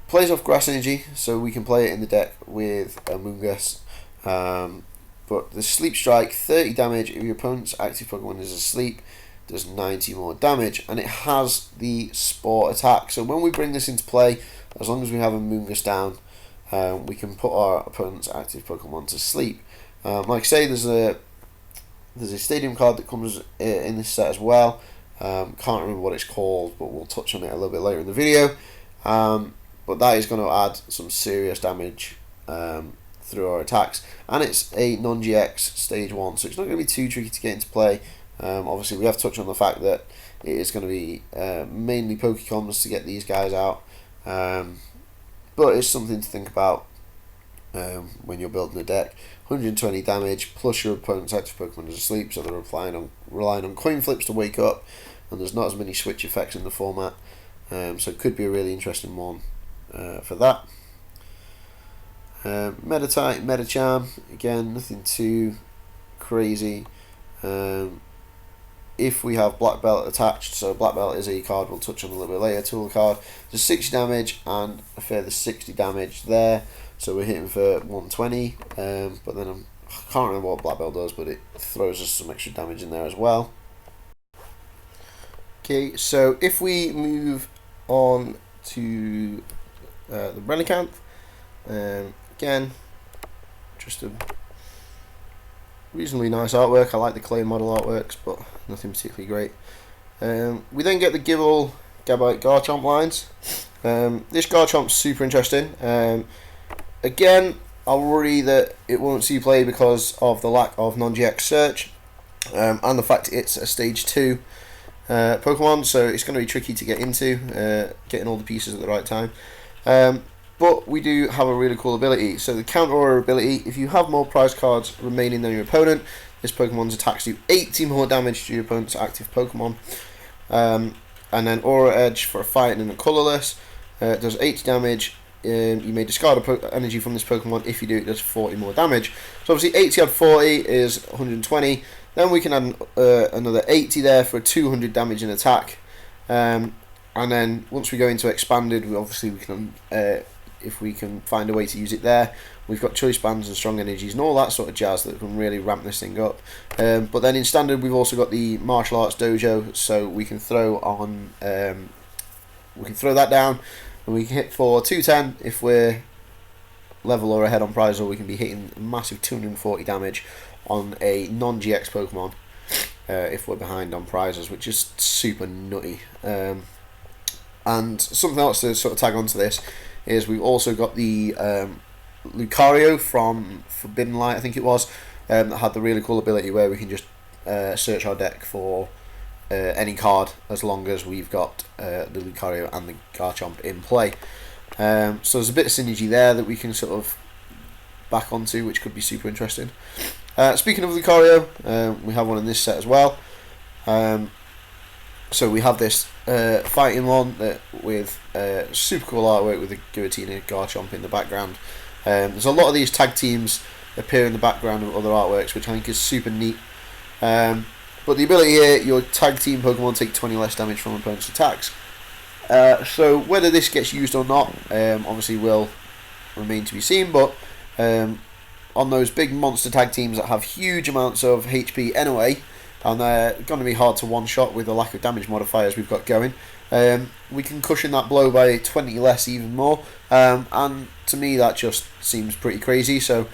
Plays off grass energy, so we can play it in the deck with Amoonguss. But the Sleep Strike, 30 damage if your opponent's active Pokemon is asleep, does 90 more damage, and it has the Spore attack. So when we bring this into play, as long as we have Amoonguss down, we can put our opponent's active Pokemon to sleep. Like I say, there's There's a stadium card that comes in this set as well. Can't remember what it's called, but we'll touch on it a little bit later in the video. But that is going to add some serious damage through our attacks, and it's a non-GX stage 1, so it's not going to be too tricky to get into play. Obviously, we have touched on the fact that it is going to be mainly Comas to get these guys out, but it's something to think about when you're building a deck. 120 damage plus your opponent's active Pokemon is asleep, so they're relying on coin flips to wake up, and there's not as many switch effects in the format, so it could be a really interesting one for that. Meditite, Medicham, again, nothing too crazy. If we have Black Belt attached, so Black Belt is a card we'll touch on a little bit later, tool card, there's 60 damage and a further 60 damage there, so we're hitting for 120, but then I can't remember what Black Belt does, but it throws us some extra damage in there as well. Okay, so if we move on to the Relicanth, again, just a reasonably nice artwork. I like the clay model artworks, but nothing particularly great. We then get the Gible, Gabite, Garchomp lines. This Garchomp's super interesting. Again, I'll worry that it won't see play because of the lack of non-GX search, and the fact it's a stage 2 Pokemon, so it's going to be tricky to get into, getting all the pieces at the right time. But we do have a really cool ability. So the Counter Aura ability, if you have more prize cards remaining than your opponent, this Pokemon's attacks do 80 more damage to your opponent's active Pokemon. And then Aura Edge for a fighting and a colourless, does 80 damage. You may discard energy from this Pokemon. If you do, it does 40 more damage. So obviously 80 add 40 is 120. Then we can add another 80 there for 200 damage in attack. And then once we go into expanded, we can, if we can find a way to use it there, we've got choice bands and strong energies and all that sort of jazz that can really ramp this thing up. But then in standard, we've also got the martial arts dojo, so we can throw on, we can throw that down, and we can hit for 210 if we're level or ahead on prize, or we can be hitting a massive 240 damage on a non-GX Pokemon if we're behind on prizes, which is super nutty. And something else to sort of tag onto this is we've also got the Lucario from Forbidden Light, I think it was, that had the really cool ability where we can just search our deck for any card as long as we've got the Lucario and the Garchomp in play. So there's a bit of synergy there that we can sort of back onto, which could be super interesting. Speaking of Lucario, we have one in this set as well. So we have this fighting one with super cool artwork with the Giratina Garchomp in the background. There's a lot of these tag teams appear in the background of other artworks, which I think is super neat. But the ability here, your tag team Pokemon take 20 less damage from opponent's attacks. So whether this gets used or not, obviously will remain to be seen, but on those big monster tag teams that have huge amounts of HP anyway, and they're going to be hard to one-shot with the lack of damage modifiers we've got going, we can cushion that blow by 20 less even more, and to me that just seems pretty crazy. So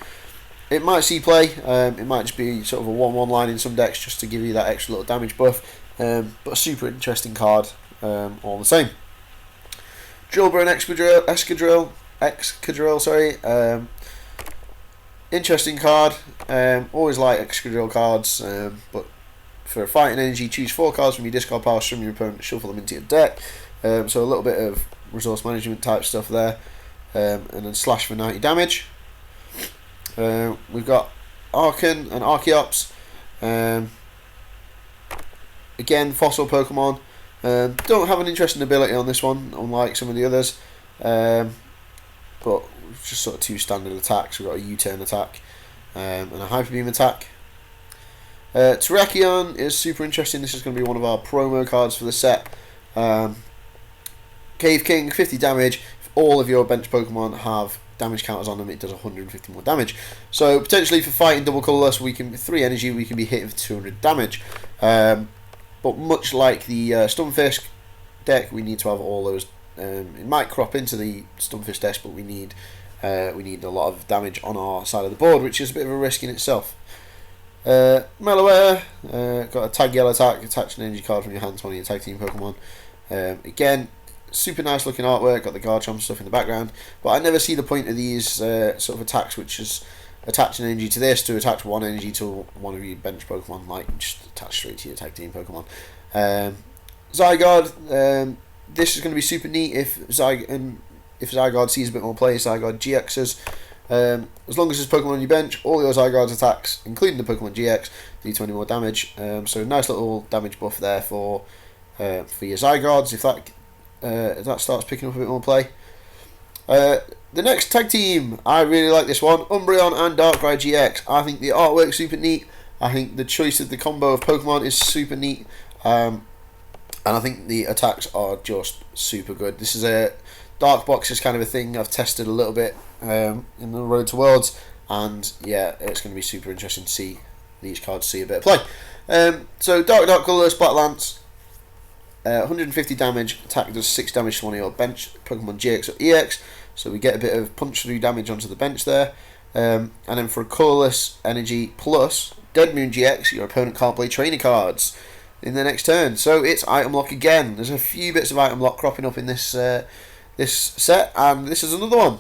it might see play, it might just be sort of a 1-1 line in some decks just to give you that extra little damage buff, but a super interesting card all the same. Drillbur and Excadrill, sorry. Interesting card. Always like Excadrill cards, but for fighting energy, choose 4 cards from your discard pile from your opponent, shuffle them into your deck. So a little bit of resource management type stuff there, and then slash for 90 damage. We've got Archon and Archeops. Again, fossil Pokemon. Don't have an interesting ability on this one, unlike some of the others. But just sort of 2 standard attacks. We've got a U-turn attack and a Hyper Beam attack. Terrakion is super interesting. This is going to be one of our promo cards for the set. Cave King, 50 damage. If all of your bench Pokemon have damage counters on them, it does 150 more damage. So potentially for fighting double colourless, we can, with 3 energy, we can be hitting for 200 damage. But much like the Stunfisk deck, we need to have all those. It might crop into the Stunfisk deck, but we need a lot of damage on our side of the board, which is a bit of a risk in itself. Mellower, got a tag yellow attack, attach an energy card from your hand to one of your tag team Pokemon. Again, super nice looking artwork, got the Garchomp stuff in the background, but I never see the point of these sort of attacks, which is attach an energy to this to attach one energy to one of your bench Pokemon, like just attach straight to your tag team Pokemon. Zygarde, this is going to be super neat if Zygarde sees a bit more play. Zygarde GXs. As long as there's Pokemon on your bench, all your Zygarde's attacks, including the Pokemon GX, do 20 more damage. So nice little damage buff there for your Zygardes if that starts picking up a bit more play. The next tag team, I really like this one, Umbreon and Darkrai GX. I think the artwork's super neat. I think the choice of the combo of Pokemon is super neat. And I think the attacks are just super good. This is a Dark Box is kind of a thing I've tested a little bit in the Road to Worlds, and yeah, it's going to be super interesting to see these cards see a bit of play. So Dark Colourless Battle Lance, 150 damage, attack does 6 damage to one of your bench Pokemon GX or EX, so we get a bit of punch through damage onto the bench there. And then for a colourless energy plus Dead Moon GX, your opponent can't play trainer cards in the next turn. So it's item lock again. There's a few bits of item lock cropping up in this this set, and this is another one.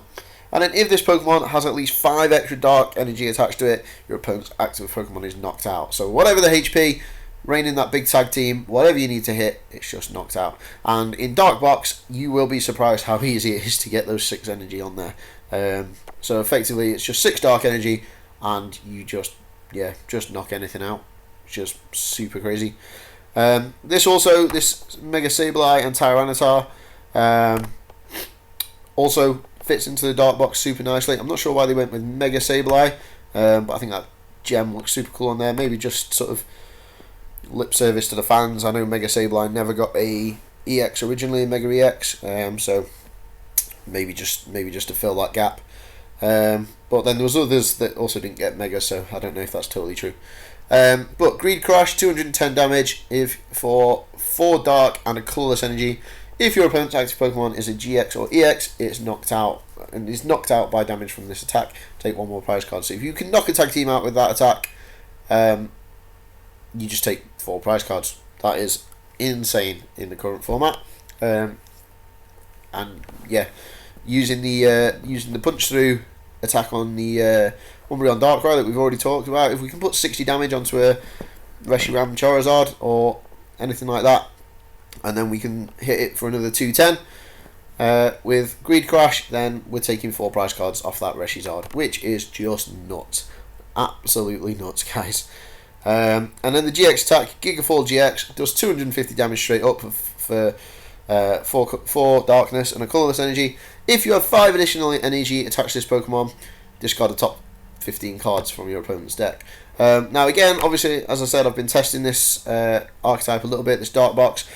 And then if this Pokemon has at least 5 extra dark energy attached to it, your opponent's active Pokemon is knocked out. So whatever the HP, reign in that big tag team, whatever you need to hit, it's just knocked out. And in Dark Box, you will be surprised how easy it is to get those 6 energy on there. So effectively, it's just 6 dark energy, and you just knock anything out. It's just super crazy. This Mega Sableye and Tyranitar also fits into the Dark Box super nicely. I'm not sure why they went with Mega Sableye, but I think that gem looks super cool on there. Maybe just sort of lip service to the fans. I know Mega Sableye never got a EX originally, Mega EX, so maybe just to fill that gap. But then there was others that also didn't get Mega, so I don't know if that's totally true. But Greed Crash, 210 damage for 4 dark and a colourless energy. If your opponent's active Pokemon is a GX or EX, it's knocked out and is knocked out by damage from this attack. Take 1 more prize card. So if you can knock a tag team out with that attack, you just take 4 prize cards. That is insane in the current format. And yeah, using the punch through attack on the Umbreon Darkrai that we've already talked about. If we can put 60 damage onto a Reshiram Charizard or anything like that, and then we can hit it for another 210 with Greed Crash, then we're taking 4 prize cards off that Reshizard, which is just nuts. Absolutely nuts, guys. And then the GX attack, Gigafall GX, does 250 damage straight up for 4 darkness and a colourless energy. If you have 5 additional energy attached to this Pokemon, discard the top 15 cards from your opponent's deck. Now again, obviously, as I said, I've been testing this archetype a little bit, this Dark Box.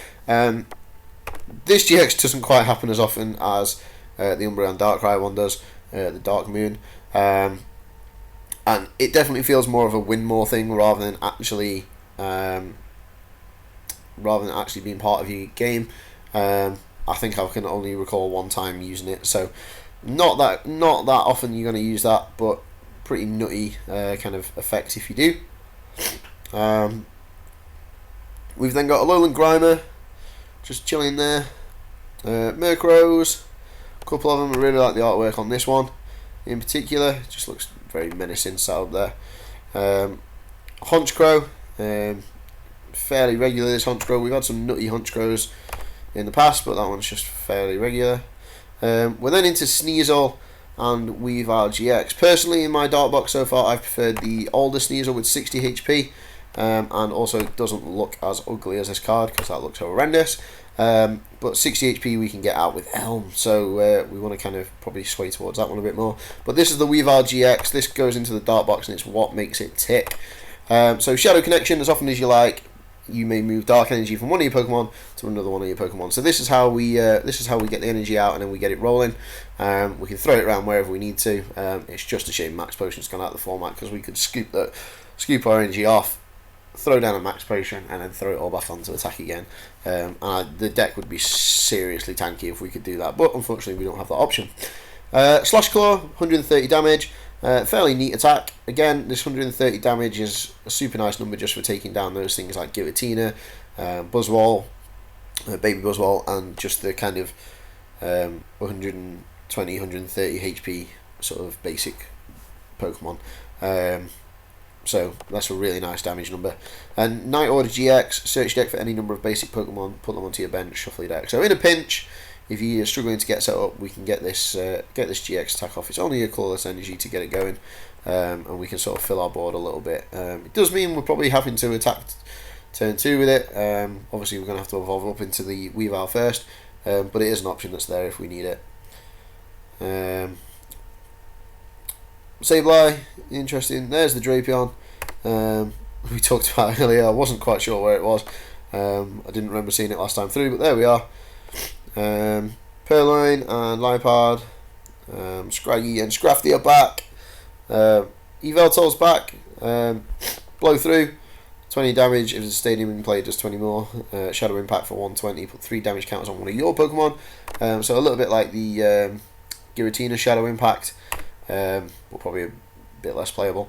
This GX doesn't quite happen as often as the Umbreon Darkrai one does, the Dark Moon. And it definitely feels more of a win more thing rather than actually being part of your game. I think I can only recall one time using it, so not that often you're going to use that, but pretty nutty kind of effect if you do. We've then got a Alolan Grimer just chilling there. Murkrows, a couple of them. I really like the artwork on this one in particular. It just looks very menacing sat up there. Honchkrow, fairly regular this Honchkrow. We've had some nutty Honchkrows in the past, but that one's just fairly regular. We're then into Sneasel and Weavile GX. Personally, in my Dark Box so far, I've preferred the older Sneasel with 60 HP, and also doesn't look as ugly as this card because that looks horrendous. But 60 HP we can get out with Elm, so we want to kind of probably sway towards that one a bit more. But this is the Weavile GX. This goes into the Dark Box and it's what makes it tick. So Shadow Connection, as often as you like, you may move dark energy from one of your Pokemon to another one of your Pokemon. So this is how we get the energy out, and then we get it rolling. We can throw it around wherever we need to. It's just a shame Max Potion's gone out of the format because we could scoop our energy off, throw down a Max Potion, and then throw it all back on to attack again. And the deck would be seriously tanky if we could do that, but unfortunately we don't have that option. Slash Claw, 130 damage. Fairly neat attack. Again, this 130 damage is a super nice number just for taking down those things like Giratina, Buzzwole, Baby Buzzwole, and just the kind of 120, 130 HP sort of basic Pokemon. So that's a really nice damage number. And Night Order GX, search deck for any number of basic Pokemon, put them onto your bench, shuffle your deck. So in a pinch, if you're struggling to get set up, we can get this GX attack off. It's only a colourless energy to get it going, and we can sort of fill our board a little bit. It does mean we're probably having to attack turn 2 with it. Obviously we're going to have to evolve up into the Weavile first, but it is an option that's there if we need it. Sableye, interesting. There's the Drapion. We talked about earlier. I wasn't quite sure where it was. I didn't remember seeing it last time through, but there we are. Purloin and Liepard, Scraggy and Scrafty are back. Yveltal's back. Blow through, 20 damage. If there's a stadium in play, it does 20 more. Shadow Impact for 120. Put 3 damage counters on one of your Pokemon. So a little bit like the Giratina Shadow Impact, but probably a bit less playable.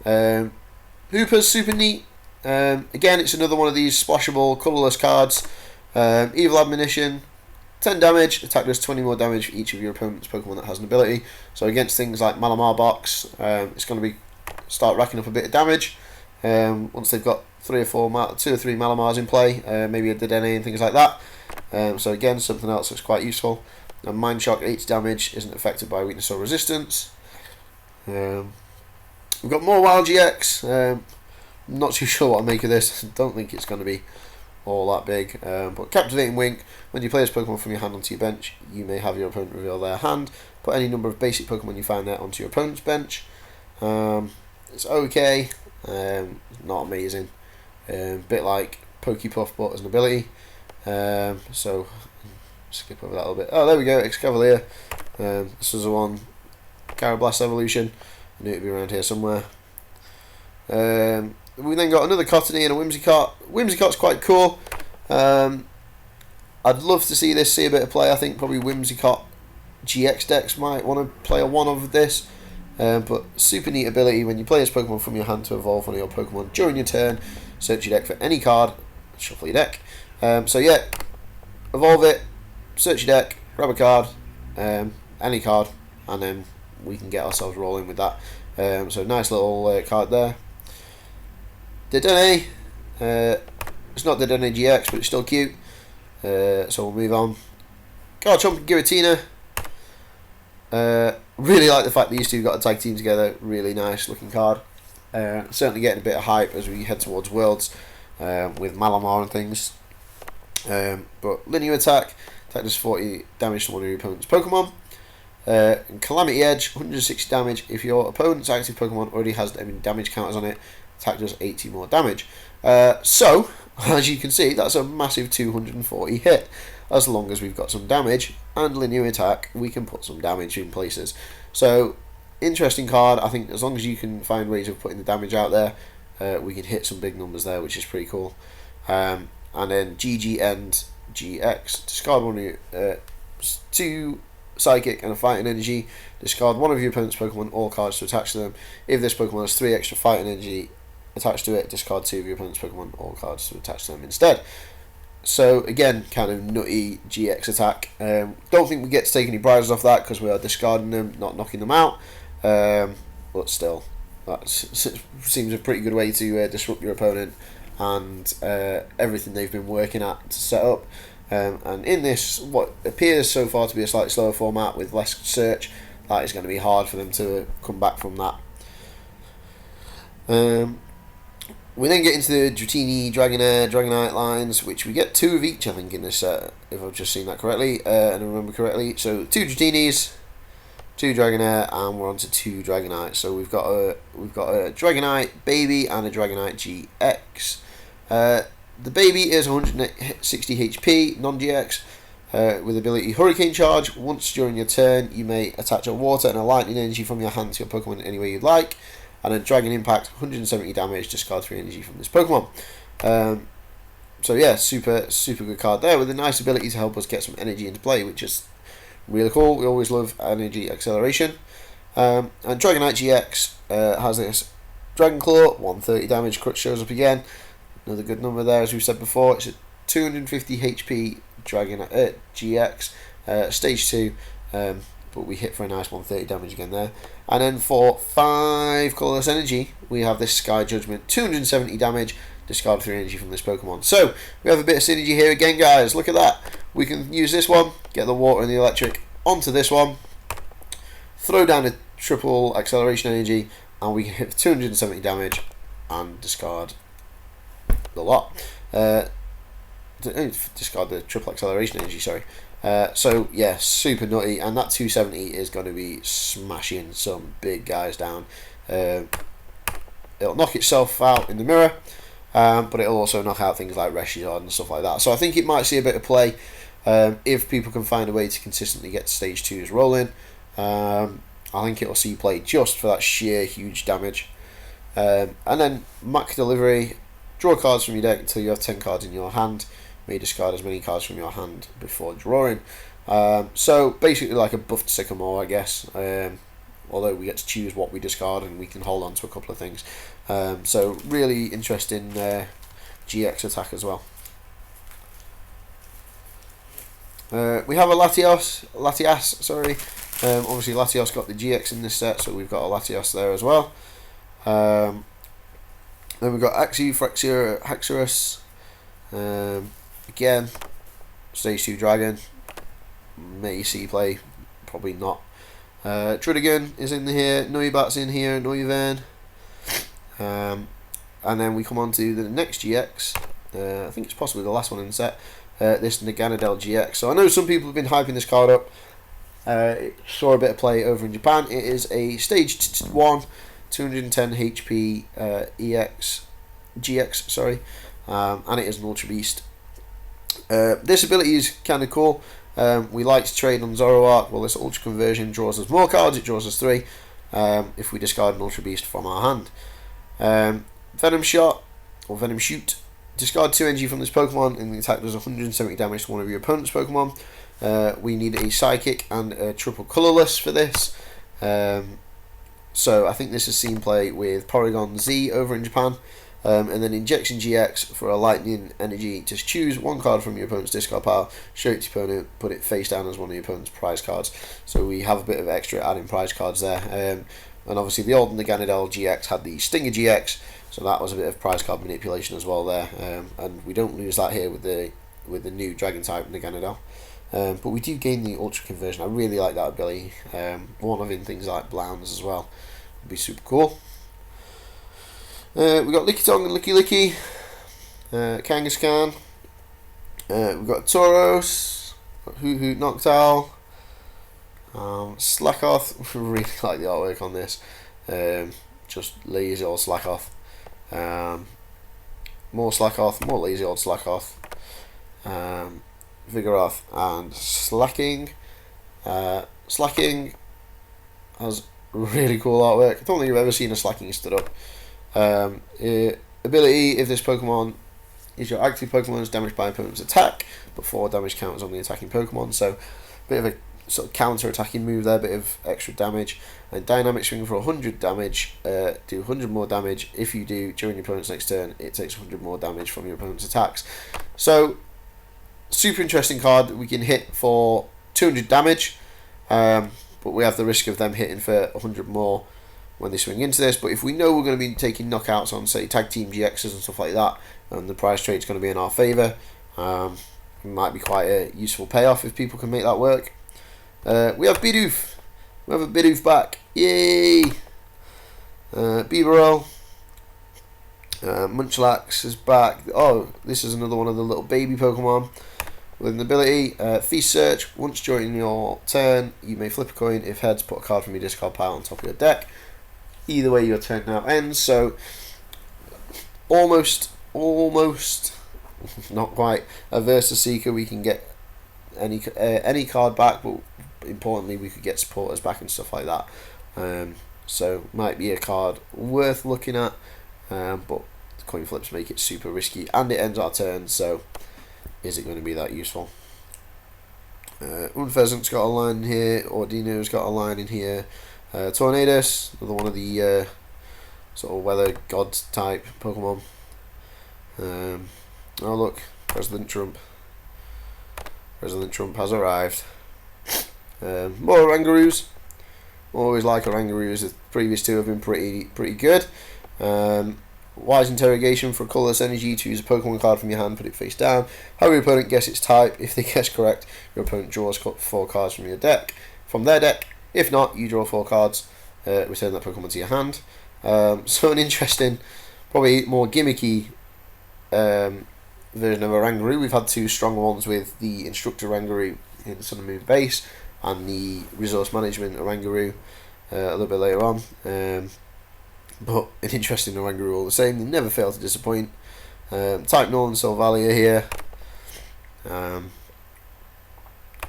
Hooper's super neat. Again, it's another one of these splashable, colourless cards. Evil Admonition, 10 damage, attack does 20 more damage for each of your opponent's Pokemon that has an ability. So against things like Malamar Box, it's going to start racking up a bit of damage. Once they've got 2 or 3 Malamars in play, maybe a Dedenne and things like that. So again, something else that's quite useful. And Mind Shock, 80 damage, isn't affected by weakness or resistance. We've got more Wild GX. Not too sure what to make of this. Don't think it's going to be all that big. But Captivating Wink. When you play this Pokemon from your hand onto your bench, you may have your opponent reveal their hand. Put any number of basic Pokemon you find there onto your opponent's bench. It's okay. Not amazing. Bit like Pokepuff, but as an ability. So skip over that a little bit. Oh, there we go. Excavalier. This is the one. Carablast Evolution. I knew it'd be around here somewhere. We then got another Cottony and a Whimsicott. Whimsicott's quite cool. I'd love to see this see a bit of play. I think probably Whimsicott GX decks might want to play a one of this. But super neat ability when you play this Pokemon from your hand to evolve one of your Pokemon during your turn. Search your deck for any card, shuffle your deck. So yeah, evolve it, search your deck, grab a card, any card, and then we can get ourselves rolling with that. So nice little card there. Dedenne, it's not Dedenne GX, but it's still cute. So we'll move on. Garchomp and Giratina. Really like the fact that these two got a tag team together. Really nice looking card. Certainly getting a bit of hype as we head towards Worlds with Malamar and things. But linear attack does 40 damage to one of your opponent's Pokemon. And Calamity Edge, 160 damage. If your opponent's active Pokemon already has any damage counters on it, attack does 80 more damage. So, as you can see, that's a massive 240 hit. As long as we've got some damage and linear attack, we can put some damage in places. So, interesting card. I think as long as you can find ways of putting the damage out there, we can hit some big numbers there, which is pretty cool. And then GG and GX, discard one of your 2 Psychic and a Fighting Energy. Discard one of your opponent's Pokemon, all cards to attach to them. If this Pokemon has 3 extra Fighting Energy attached to it, discard 2 of your opponent's Pokemon, all cards to attach to them instead. So again, kind of nutty GX attack. Don't think we get to take any prizes off that because we are discarding them, not knocking them out. But still, that seems a pretty good way to disrupt your opponent and everything they've been working at to set up. And in this, what appears so far to be a slightly slower format with less search, that is going to be hard for them to come back from that. We then get into the Dratini, Dragonair, Dragonite lines, which we get 2 of each, I think, in this set, if I've just seen that correctly, and I remember correctly. So 2 Dratinis, 2 Dragonair, and we're on to 2 Dragonites. So we've got a Dragonite Baby and a Dragonite GX. The Baby is 160 HP, non-GX, with ability Hurricane Charge. Once during your turn, you may attach a Water and a Lightning Energy from your hand to your Pokemon in any way you'd like. And then Dragon Impact, 170 damage, discard 3 energy from this Pokemon. So yeah, super good card there with a nice ability to help us get some energy into play, which is really cool. We always love energy acceleration. And Dragonite Gx has this Dragon Claw, 130 damage, Crutch shows up again. Another good number there, as we said before. It's a 250 HP Dragonite GX, stage 2, but we hit for a nice 130 damage again there. And then for 5 colourless energy, we have this Sky Judgment, 270 damage, discard 3 energy from this Pokemon. So, we have a bit of synergy here again, guys. Look at that. We can use this one, get the water and the electric onto this one, throw down a triple acceleration energy, and we can hit 270 damage and discard the lot. Discard the triple acceleration energy, sorry. So yeah, super nutty, and that 270 is going to be smashing some big guys down. It'll knock itself out in the mirror, but it'll also knock out things like Reshizard and stuff like that. So I think it might see a bit of play if people can find a way to consistently get stage 2s rolling. I think it'll see play just for that sheer huge damage. And then Mac Delivery, draw cards from your deck until you have 10 cards in your hand. May discard as many cards from your hand before drawing. So basically like a buffed Sycamore, I guess. Although we get to choose what we discard and we can hold on to a couple of things. So really interesting GX attack as well. We have a Latias, sorry. Obviously Latias got the GX in this set, so we've got a Latias there as well. Then we've got Axie, Phyrexia, Haxorus. Again, stage 2 Dragon. May see play, probably not. Tridigan is in here, Noibat's in here, Noivern. And then we come on to the next GX. I think it's possibly the last one in the set. This Naganadel GX. So I know some people have been hyping this card up. It saw a bit of play over in Japan. It is a stage 1, 210 HP GX, sorry, and it is an Ultra Beast. This ability is kind of cool. We like to trade on Zoroark. Well, this Ultra Conversion draws us more cards. It draws us 3 if we discard an Ultra Beast from our hand. Venom Shot or Venom Shoot. Discard 2 energy from this Pokemon and the attack does 170 damage to one of your opponent's Pokemon. We need a Psychic and a triple colourless for this. So I think this has seen play with Porygon Z over in Japan. And then Injection GX for a Lightning Energy. Just choose 1 card from your opponent's discard pile, show it to your opponent, put it face down as one of your opponent's prize cards. So we have a bit of extra adding prize cards there. And obviously the old Naganadel GX had the Stinger GX, so that was a bit of prize card manipulation as well there. And we don't lose that here with the new Dragon type Naganadel. But we do gain the Ultra Conversion. I really like that ability. One of in things like Blounds as well would be super cool. We got Lickitung and Licky, Kangaskhan. We've got Tauros, Hoot Hoot Noctowl, Slackoth. Really like the artwork on this. Just lazy old Slackoth. More Slackoth, more lazy old Slackoth. Vigoroth and Slacking. Slacking has really cool artwork. I don't think I've ever seen a Slacking stood up. Ability, if this Pokemon is your active Pokemon, is damaged by opponent's attack, but 4 damage counters on the attacking Pokemon. So a bit of a sort of counter attacking move there, a bit of extra damage. And Dynamic Swing for 100 damage, do 100 more damage. If you do during your opponent's next turn, it takes 100 more damage from your opponent's attacks. So super interesting card. We can hit for 200 damage, but we have the risk of them hitting for 100 more when they swing into this. But if we know we're going to be taking knockouts on, say, Tag Team GXs and stuff like that, and the prize trade is going to be in our favour, it might be quite a useful payoff if people can make that work. We have Bidoof. We have a Bidoof back. Yay! Bibarel. Munchlax is back. Oh, this is another one of the little baby Pokemon with an ability. Feast Search. Once during your turn, you may flip a coin. If heads, put a card from your discard pile on top of your deck. Either way, your turn now ends. So almost not quite a Versa Seeker. We can get any card back, but importantly we could get supporters back and stuff like that. So might be a card worth looking at, but the coin flips make it super risky and it ends our turn, so is it going to be that useful? Unpheasant's got a line in here, Ordino's got a line in here. Tornadus, another one of the sort of weather gods type Pokemon. Oh look, President Trump. President Trump has arrived. More Orangaroos. Always like Orangaroos. The previous two have been pretty good. Wise Interrogation for colourless energy. To use a Pokemon card from your hand, put it face down. Have your opponent guess its type. If they guess correct, your opponent draws 4 cards from their deck. If not, you draw 4 cards. Return that Pokemon to your hand. So an interesting, probably more gimmicky version of Orangaroo. We've had 2 stronger ones with the Instructor Orangaroo in Sun and Moon base and the Resource Management Orangaroo a little bit later on. But an interesting Orangaroo all the same. They never fail to disappoint. Type Null and Solvalia here.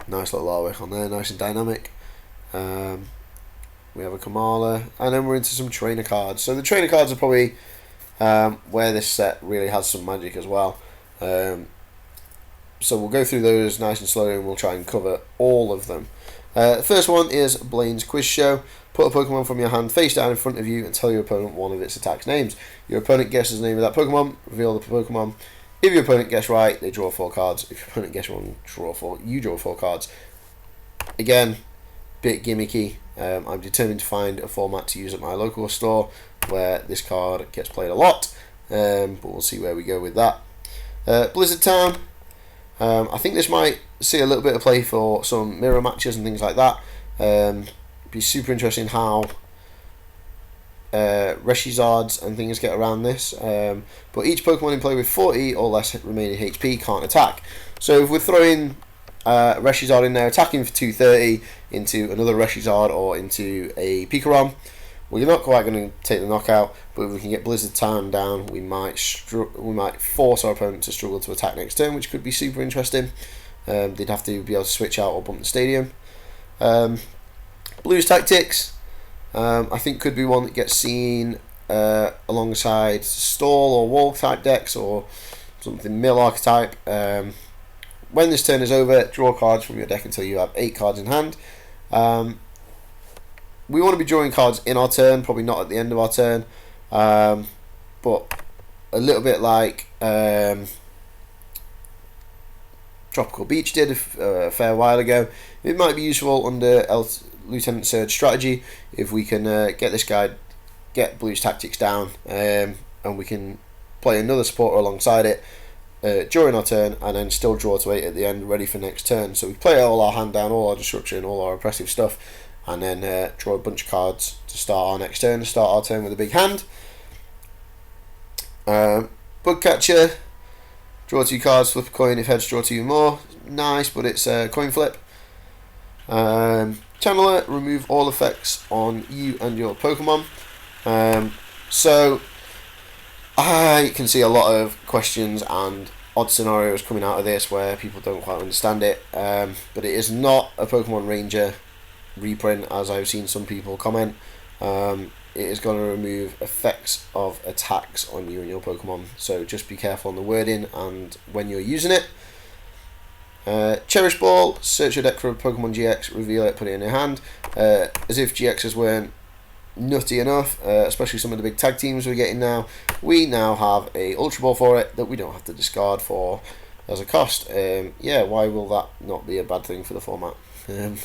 Nice little artwork on there, nice and dynamic. We have a Kamala, and then we're into some trainer cards. So the trainer cards are probably where this set really has some magic as well. So we'll go through those nice and slowly, and we'll try and cover all of them. The first one is Blaine's Quiz Show. Put a Pokemon from your hand face down in front of you and tell your opponent one of its attack's names. Your opponent guesses the name of that Pokemon, reveal the Pokemon. If your opponent gets right, they draw 4 cards. If your opponent gets wrong, you draw 4 cards. Again, bit gimmicky. I'm determined to find a format to use at my local store where this card gets played a lot, but we'll see where we go with that. Blizzard Town. I think this might see a little bit of play for some mirror matches and things like that. Be super interesting how Reshizards and things get around this. But each Pokemon in play with 40 or less remaining HP can't attack. So if we're throwing Reshizard in there, attacking for 230 into another Reshizard or into a Pikarom, we're not quite going to take the knockout, but if we can get Blizzard Town down, we might force our opponent to struggle to attack next turn, which could be super interesting. They'd have to be able to switch out or bump the stadium. Blues Tactics, I think could be one that gets seen alongside Stall or Wall type decks or something Mill archetype. When this turn is over, draw cards from your deck until you have 8 cards in hand. We want to be drawing cards in our turn, probably not at the end of our turn, but a little bit like Tropical Beach did a fair while ago. It might be useful under Lieutenant Surge strategy if we can get Blues Tactics down, and we can play another supporter alongside it during our turn, and then still draw to 8 at the end, ready for next turn. So we play all our hand down, all our destruction, all our oppressive stuff, and then draw a bunch of cards to start our next turn, to start our turn with a big hand. Bug Catcher, draw 2 cards, flip a coin, if heads draw 2 more. Nice, but it's a coin flip. Channeler, remove all effects on you and your Pokemon. So I can see a lot of questions and odd scenarios coming out of this where people don't quite understand it, but it is not a Pokemon Ranger reprint, as I've seen some people comment. It is going to remove effects of attacks on you and your Pokemon, so just be careful on the wording and when you're using it. Cherish Ball, search your deck for a Pokemon GX, reveal it, put it in your hand. As if GXs weren't nutty enough, especially some of the big tag teams we're getting now, we now have a Ultra Ball for it that we don't have to discard for as a cost. Yeah, why will that not be a bad thing for the format?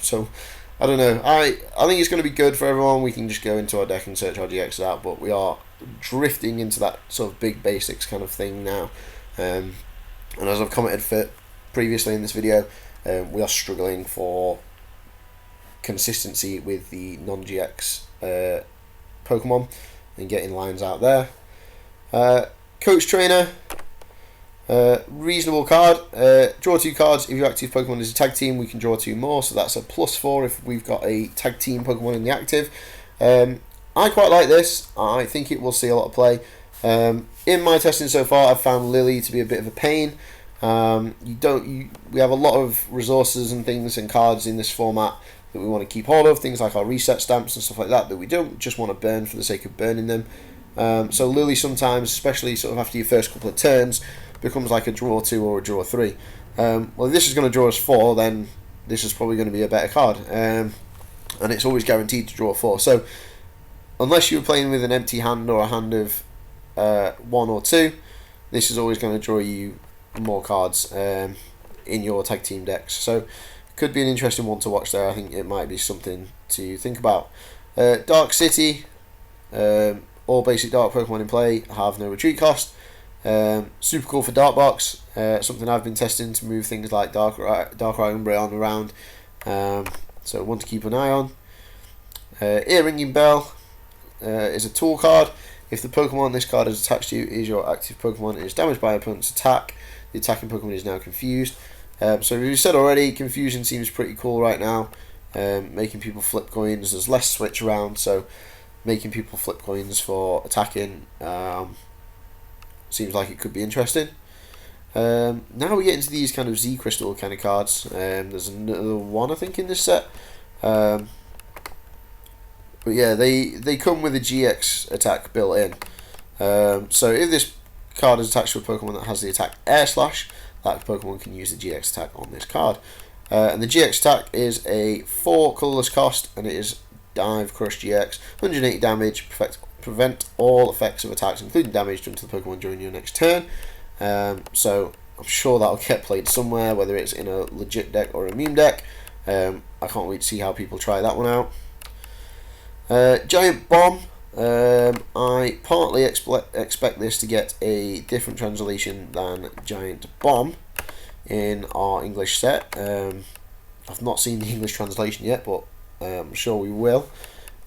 So I don't know. I think it's going to be good for everyone. We can just go into our deck and search our GXs out, but we are drifting into that sort of big basics kind of thing now. And as I've commented for previously in this video, we are struggling for consistency with the non-GX Pokemon and getting lines out there. Coach Trainer, reasonable card. Draw 2 cards. If your active Pokemon is a tag team, we can draw 2 more, so that's a +4 if we've got a tag team Pokemon in the active. I quite like this. I think it will see a lot of play. In my testing so far, I've found Lily to be a bit of a pain. We have a lot of resources and things and cards in this format that we want to keep hold of, things like our reset stamps and stuff like that we don't just want to burn for the sake of burning them. So Lily sometimes, especially sort of after your first couple of turns, becomes like a draw 2 or a draw 3. Well, if this is going to draw us 4, then this is probably going to be a better card. and it's always guaranteed to draw 4. So unless you're playing with an empty hand or a hand of 1 or 2, this is always going to draw you more cards in your tag team decks. So could be an interesting one to watch there. I think it might be something to think about. Dark City, all basic dark Pokemon in play have no retreat cost. Super cool for Dark Box, something I've been testing to move things like Darkrai Umbreon around, so one to keep an eye on. Ear Ringing Bell is a tool card. If the Pokemon this card is attached to you is your active Pokemon and is damaged by an opponent's attack, the attacking Pokemon is now confused. So as we said already, confusion seems pretty cool right now, making people flip coins. There's less switch around, so making people flip coins for attacking seems like it could be interesting. Now we get into these kind of Z Crystal kind of cards. There's another one I think in this set. But yeah, they come with a GX attack built in. So if this card is attached to a Pokemon that has the attack Air Slash, that Pokemon can use the GX attack on this card. And the GX attack is a 4 colourless cost, and it is Dive Crush GX, 180 damage, prevent all effects of attacks, including damage done to the Pokemon during your next turn. So I'm sure that'll get played somewhere, whether it's in a legit deck or a meme deck. I can't wait to see how people try that one out. Giant Bomb. I partly expect this to get a different translation than Giant Bomb in our English set. I've not seen the English translation yet, but I'm sure we will.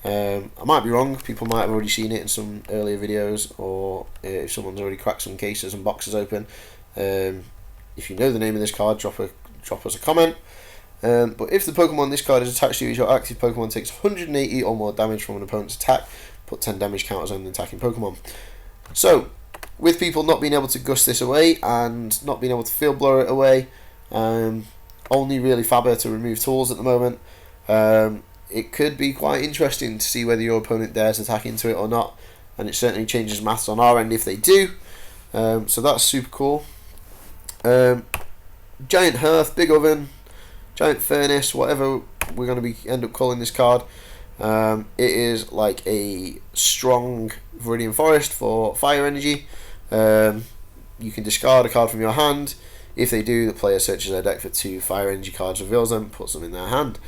I might be wrong. People might have already seen it in some earlier videos, or if someone's already cracked some cases and boxes open. If you know the name of this card, drop us a comment. But if the Pokemon this card is attached to is your active Pokemon takes 180 or more damage from an opponent's attack, put 10 damage counters on the attacking Pokemon. So, with people not being able to gust this away and not being able to field blow it away, only really Faber to remove tools at the moment, it could be quite interesting to see whether your opponent dares attack into it or not, and it certainly changes maths on our end if they do. So that's super cool. Giant Hearth, Big Oven, Giant Furnace, whatever we're going to end up calling this card. It is like a strong Viridian Forest for fire energy. You can discard a card from your hand. If they do, the player searches their deck for 2 fire energy cards, reveals them, puts them in their hand.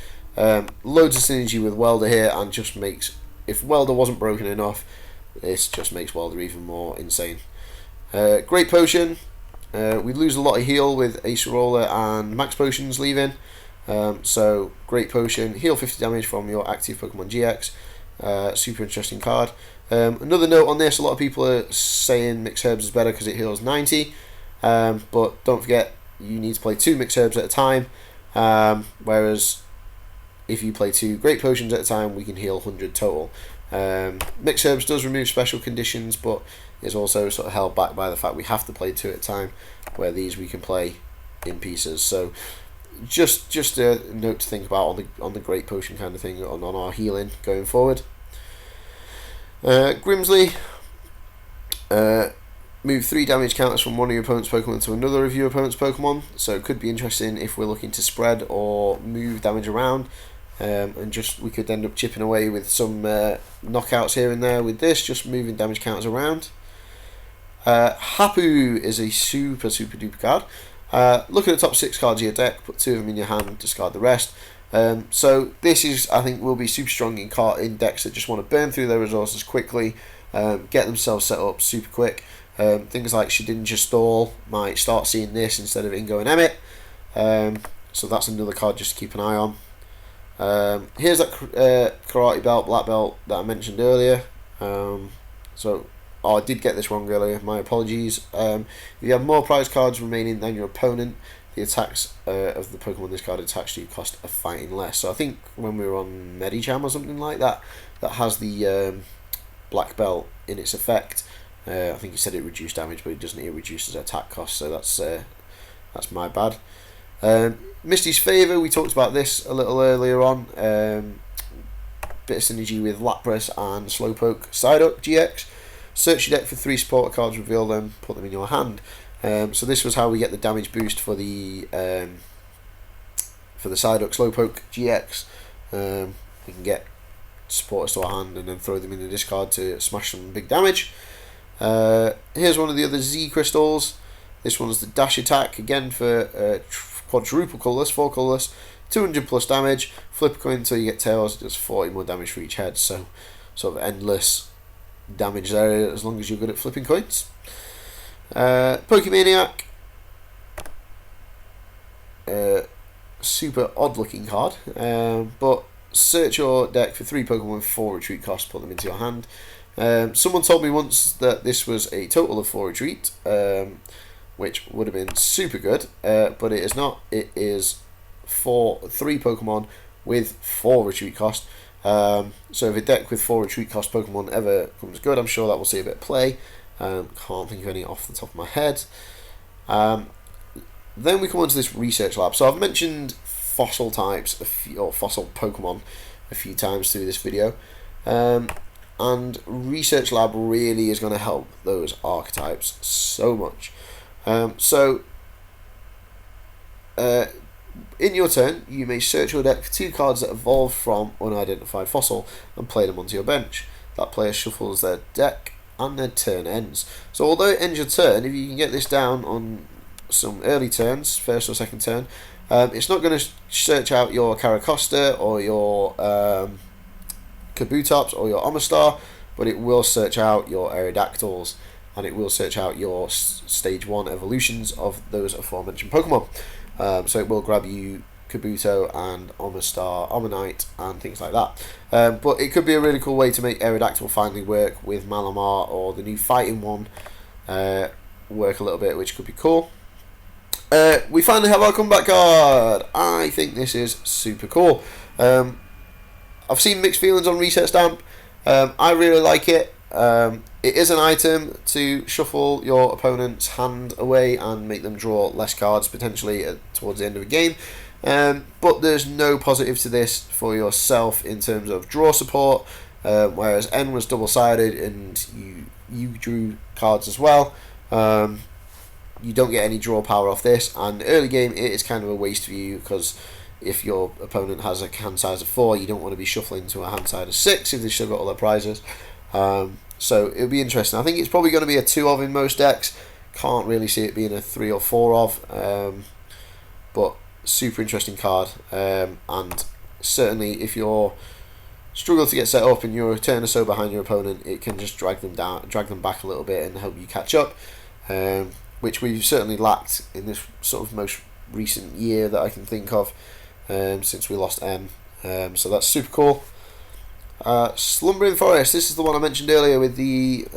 Loads of synergy with Welder here, and just makes, if Welder wasn't broken enough, this just makes Welder even more insane. Great Potion. We lose a lot of heal with Acerola and Max Potions leaving. So Great Potion, heal 50 damage from your active Pokemon GX. Super interesting card. Another note on this, a lot of people are saying Mix Herbs is better because it heals 90. But don't forget, you need to play 2 Mix Herbs at a time. Whereas if you play 2 Great Potions at a time, we can heal 100 total. Mix Herbs does remove special conditions, but is also sort of held back by the fact we have to play 2 at a time, where these we can play in pieces. So just a note to think about on the Great Potion kind of thing on our healing going forward. Grimsley, move 3 damage counters from one of your opponent's Pokemon to another of your opponent's Pokemon, so it could be interesting if we're looking to spread or move damage around, and just we could end up chipping away with some knockouts here and there with this, just moving damage counters around. Hapu is a super duper card. Look at the top 6 cards of your deck, put 2 of them in your hand, discard the rest. So this is, I think, will be super strong in decks that just want to burn through their resources quickly, get themselves set up super quick. Things like Shedinja Stall might start seeing this instead of Ingo and Emmett. So that's another card just to keep an eye on. Here's that Karate Belt, Black Belt that I mentioned earlier. I did get this wrong earlier, my apologies. If you have more prize cards remaining than your opponent, the attacks of the Pokemon this card attached to you cost a fighting less. So I think when we were on Medicham or something like that, that has the Black Belt in its effect. I think he said it reduced damage, but it doesn't. It reduces attack cost, so that's my bad. Misty's Favour, we talked about this a little earlier on. Bit of synergy with Lapras and Slowpoke Psyduck GX. Search your deck for 3 supporter cards, reveal them, put them in your hand. So this was how we get the damage boost for the Psyduck Slowpoke GX. we can get supporters to our hand and then throw them in the discard to smash some big damage. Here's one of the other Z crystals. This one's the dash attack, again for quadruple colourless, 4 colourless, 200 plus damage. Flip a coin until you get tails, it does 40 more damage for each head, so sort of endless damage there as long as you're good at flipping coins. Pokemaniac, super odd looking card, but search your deck for 3 Pokemon with 4 retreat costs, put them into your hand. Someone told me once that this was a total of 4 retreat, which would have been super good, but it is not. It is 3 Pokemon with 4 retreat cost. So if a deck with 4 retreat cost Pokemon ever comes good, I'm sure that will see a bit of play. Can't think of any off the top of my head. Then we come on to this research lab. So I've mentioned fossil types or fossil Pokemon a few times through this video, and research lab really is going to help those archetypes so much. In your turn, you may search your deck for 2 cards that evolve from unidentified fossil and play them onto your bench. That player shuffles their deck and their turn ends. So although it ends your turn, if you can get this down on some early turns, first or second turn, it's not going to search out your Caracosta or your Kabutops or your Omastar, but it will search out your Aerodactyls, and it will search out your stage 1 evolutions of those aforementioned Pokemon. So it will grab you Kabuto and Omastar, Omanyte and things like that. But it could be a really cool way to make Aerodactyl finally work with Malamar or the new fighting one work a little bit, which could be cool. We finally have our comeback card. I think this is super cool. I've seen mixed feelings on Reset Stamp. I really like it. It is an item to shuffle your opponent's hand away and make them draw less cards potentially towards the end of a game. But there's no positive to this for yourself in terms of draw support, whereas N was double-sided and you drew cards as well. You don't get any draw power off this, and early game it is kind of a waste for you, because if your opponent has a hand size of 4, you don't want to be shuffling to a hand size of 6 if they've still got all their prizes. So it'll be interesting. I think it's probably going to be a 2 of in most decks. Can't really see it being a 3 or 4 of, but super interesting card. And certainly if you're struggle to get set up and you're a turn or so behind your opponent, it can just drag them back a little bit and help you catch up, which we've certainly lacked in this sort of most recent year that I can think of, since we lost N. So that's super cool. Slumbering Forest, this is the one I mentioned earlier with the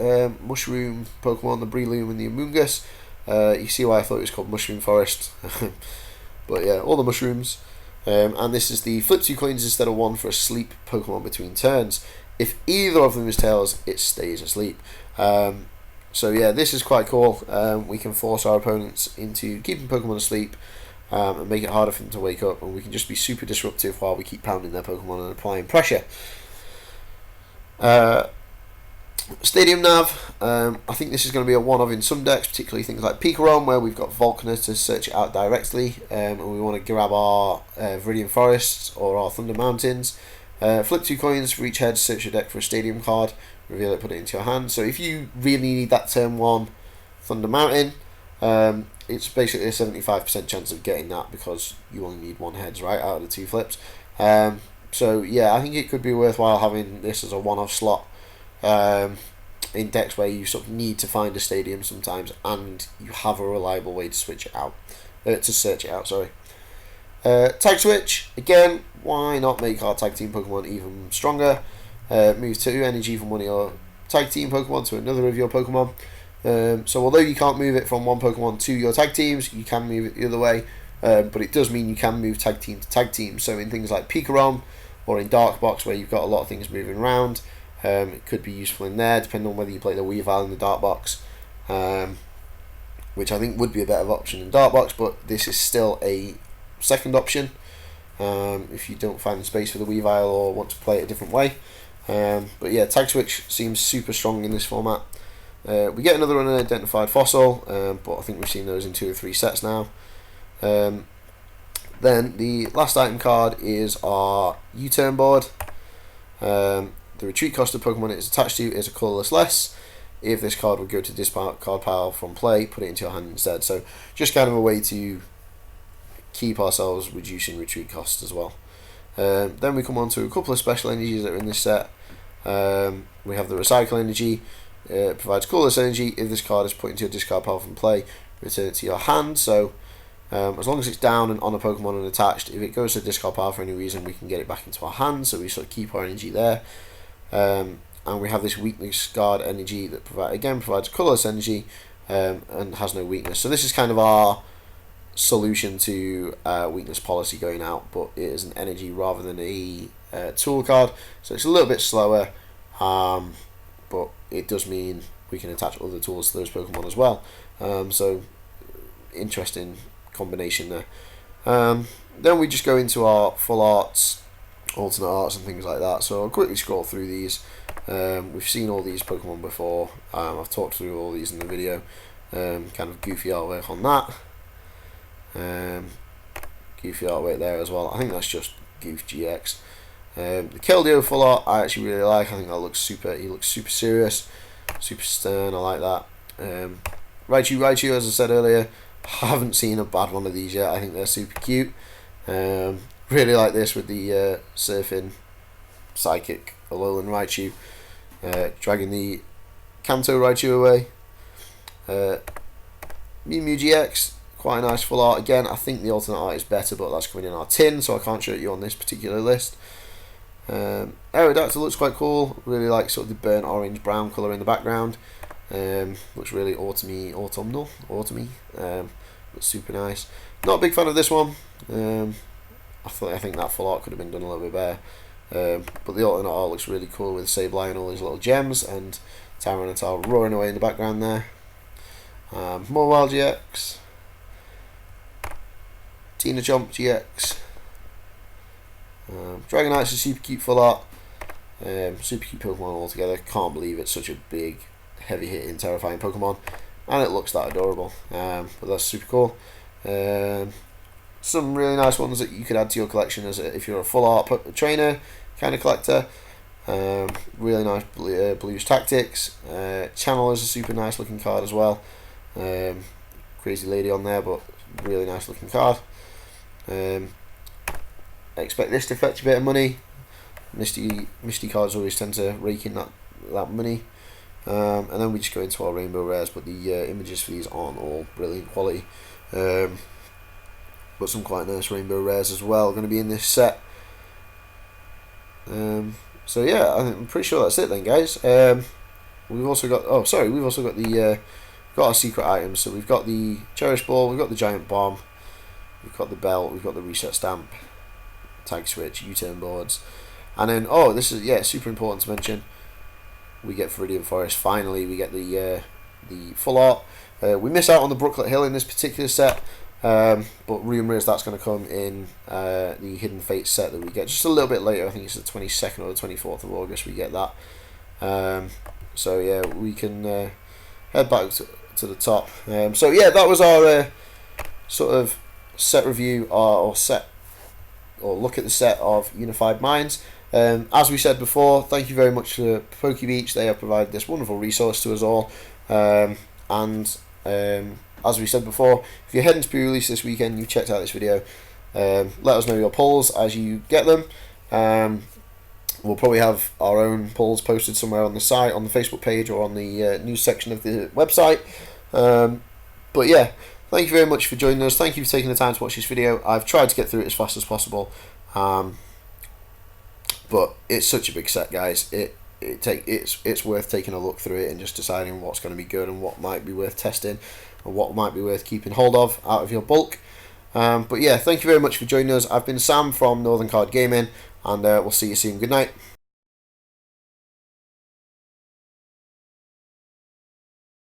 mushroom Pokemon, the Breloom and the Amoonguss. You see why I thought it was called Mushroom Forest. But yeah, all the mushrooms. And this is the flip 2 coins instead of 1 for a sleep Pokemon between turns. If either of them is tails, it stays asleep. So yeah, this is quite cool. We can force our opponents into keeping Pokemon asleep, and make it harder for them to wake up, and we can just be super disruptive while we keep pounding their Pokemon and applying pressure. Stadium Nav, I think this is going to be a one of in some decks, particularly things like Pikarom, where we've got Volkner to search it out directly, and we want to grab our Viridian Forests or our Thunder Mountains. Flip 2 coins for each head, search your deck for a Stadium card, reveal it, put it into your hand. So if you really need that turn 1 Thunder Mountain, it's basically a 75% chance of getting that, because you only need 1 heads right out of the 2 flips. So yeah, I think it could be worthwhile having this as a one-off slot in decks where you sort of need to find a Stadium sometimes, and you have a reliable way to switch it out, to search it out. Sorry. Tag switch again. Why not make our tag team Pokemon even stronger? Move 2 energy from one of your tag team Pokemon to another of your Pokemon. So although you can't move it from one Pokemon to your tag teams, you can move it the other way. But it does mean you can move tag team to tag team. So in things like Pikarom or in Dark Box, where you've got a lot of things moving around, it could be useful in there, depending on whether you play the Weavile in the Dark Box, which I think would be a better option in Dark Box, but this is still a second option if you don't find the space for the Weavile or want to play it a different way. But yeah, Tag Switch seems super strong in this format. We get another unidentified fossil, but I think we've seen those in 2 or 3 sets now. Then the last item card is our U-turn board. The retreat cost of Pokemon it is attached to is a colourless less. If this card would go to discard pile from play, put it into your hand instead. So just kind of a way to keep ourselves reducing retreat costs as well. Then we come on to a couple of special energies that are in this set. We have the Recycle Energy. It provides colourless energy. If this card is put into your discard pile from play, return it to your hand. So as long as it's down and on a Pokemon and attached, if it goes to discard pile for any reason, we can get it back into our hand. So we sort of keep our energy there. And we have this weakness guard energy that provides colourless energy and has no weakness. So this is kind of our solution to weakness policy going out, but it is an energy rather than a tool card. So it's a little bit slower, but it does mean we can attach other tools to those Pokemon as well. So interesting combination there. Then we just go into our full arts, alternate arts and things like that. So I'll quickly scroll through these. We've seen all these Pokemon before. I've talked through all these in the video. Kind of goofy artwork on that. Goofy artwork there as well. I think that's just Goof GX. The Keldeo full art I actually really like. I think that looks super. He looks super serious, super stern. I like that. Raichu, as I said earlier, haven't seen a bad one of these yet. I think they're super cute. Really like this with the surfing psychic Alolan Raichu, dragging the Kanto Raichu away. Mu Gx, quite a nice full art. Again, I think the alternate art is better, but that's coming in our tin, so I can't show it you on this particular list. Aerodactyl looks quite cool. Really like sort of the burnt orange brown colour in the background. Looks really autumnal. Looks super nice. Not a big fan of this one. I think that full art could have been done a little bit better. But the alternate art looks really cool with Sableye and all these little gems, and Tyranitar roaring away in the background there. Mobile GX, Tina Chomp GX, Dragonite's a super cute full art, super cute Pokemon altogether. Can't believe it's such a big, heavy hitting, terrifying Pokemon, and it looks that adorable. But that's super cool. Some really nice ones that you could add to your collection as if you're a full art trainer kind of collector. Really nice Blues Tactics. Channel is a super nice looking card as well. Crazy lady on there, but really nice looking card. I expect this to fetch a bit of money. Misty cards always tend to rake in that money. And then we just go into our rainbow rares, but the images for these aren't all brilliant quality. But some quite nice rainbow rares as well going to be in this set. So yeah, I'm pretty sure that's it then, guys. We've also got the got our secret items. So we've got the Cherish Ball, we've got the Giant Bomb, we've got the Belt, we've got the Reset Stamp, Tag Switch, U-turn boards, and then this is super important to mention. We get Viridian Forest. Finally, we get the full art. We miss out on the Brooklet Hill in this particular set. But rumour is that's going to come in the Hidden Fates set that we get just a little bit later. I think it's the 22nd or the 24th of August we get that. So yeah, we can head back to the top. So yeah, that was our sort of set review or look at the set of Unified Minds. As we said before, thank you very much to Pokey Beach. They have provided this wonderful resource to us all. As we said before, if you're heading to pre-release this weekend, you've checked out this video, let us know your polls as you get them. We'll probably have our own polls posted somewhere on the site, on the Facebook page, or on the news section of the website. But yeah, thank you very much for joining us. Thank you for taking the time to watch this video. I've tried to get through it as fast as possible, but it's such a big set, guys. It's worth taking a look through it and just deciding what's going to be good and what might be worth testing and what might be worth keeping hold of out of your bulk. But yeah, thank you very much for joining us. I've been Sam from Northern Card Gaming, and we'll see you soon. Good night.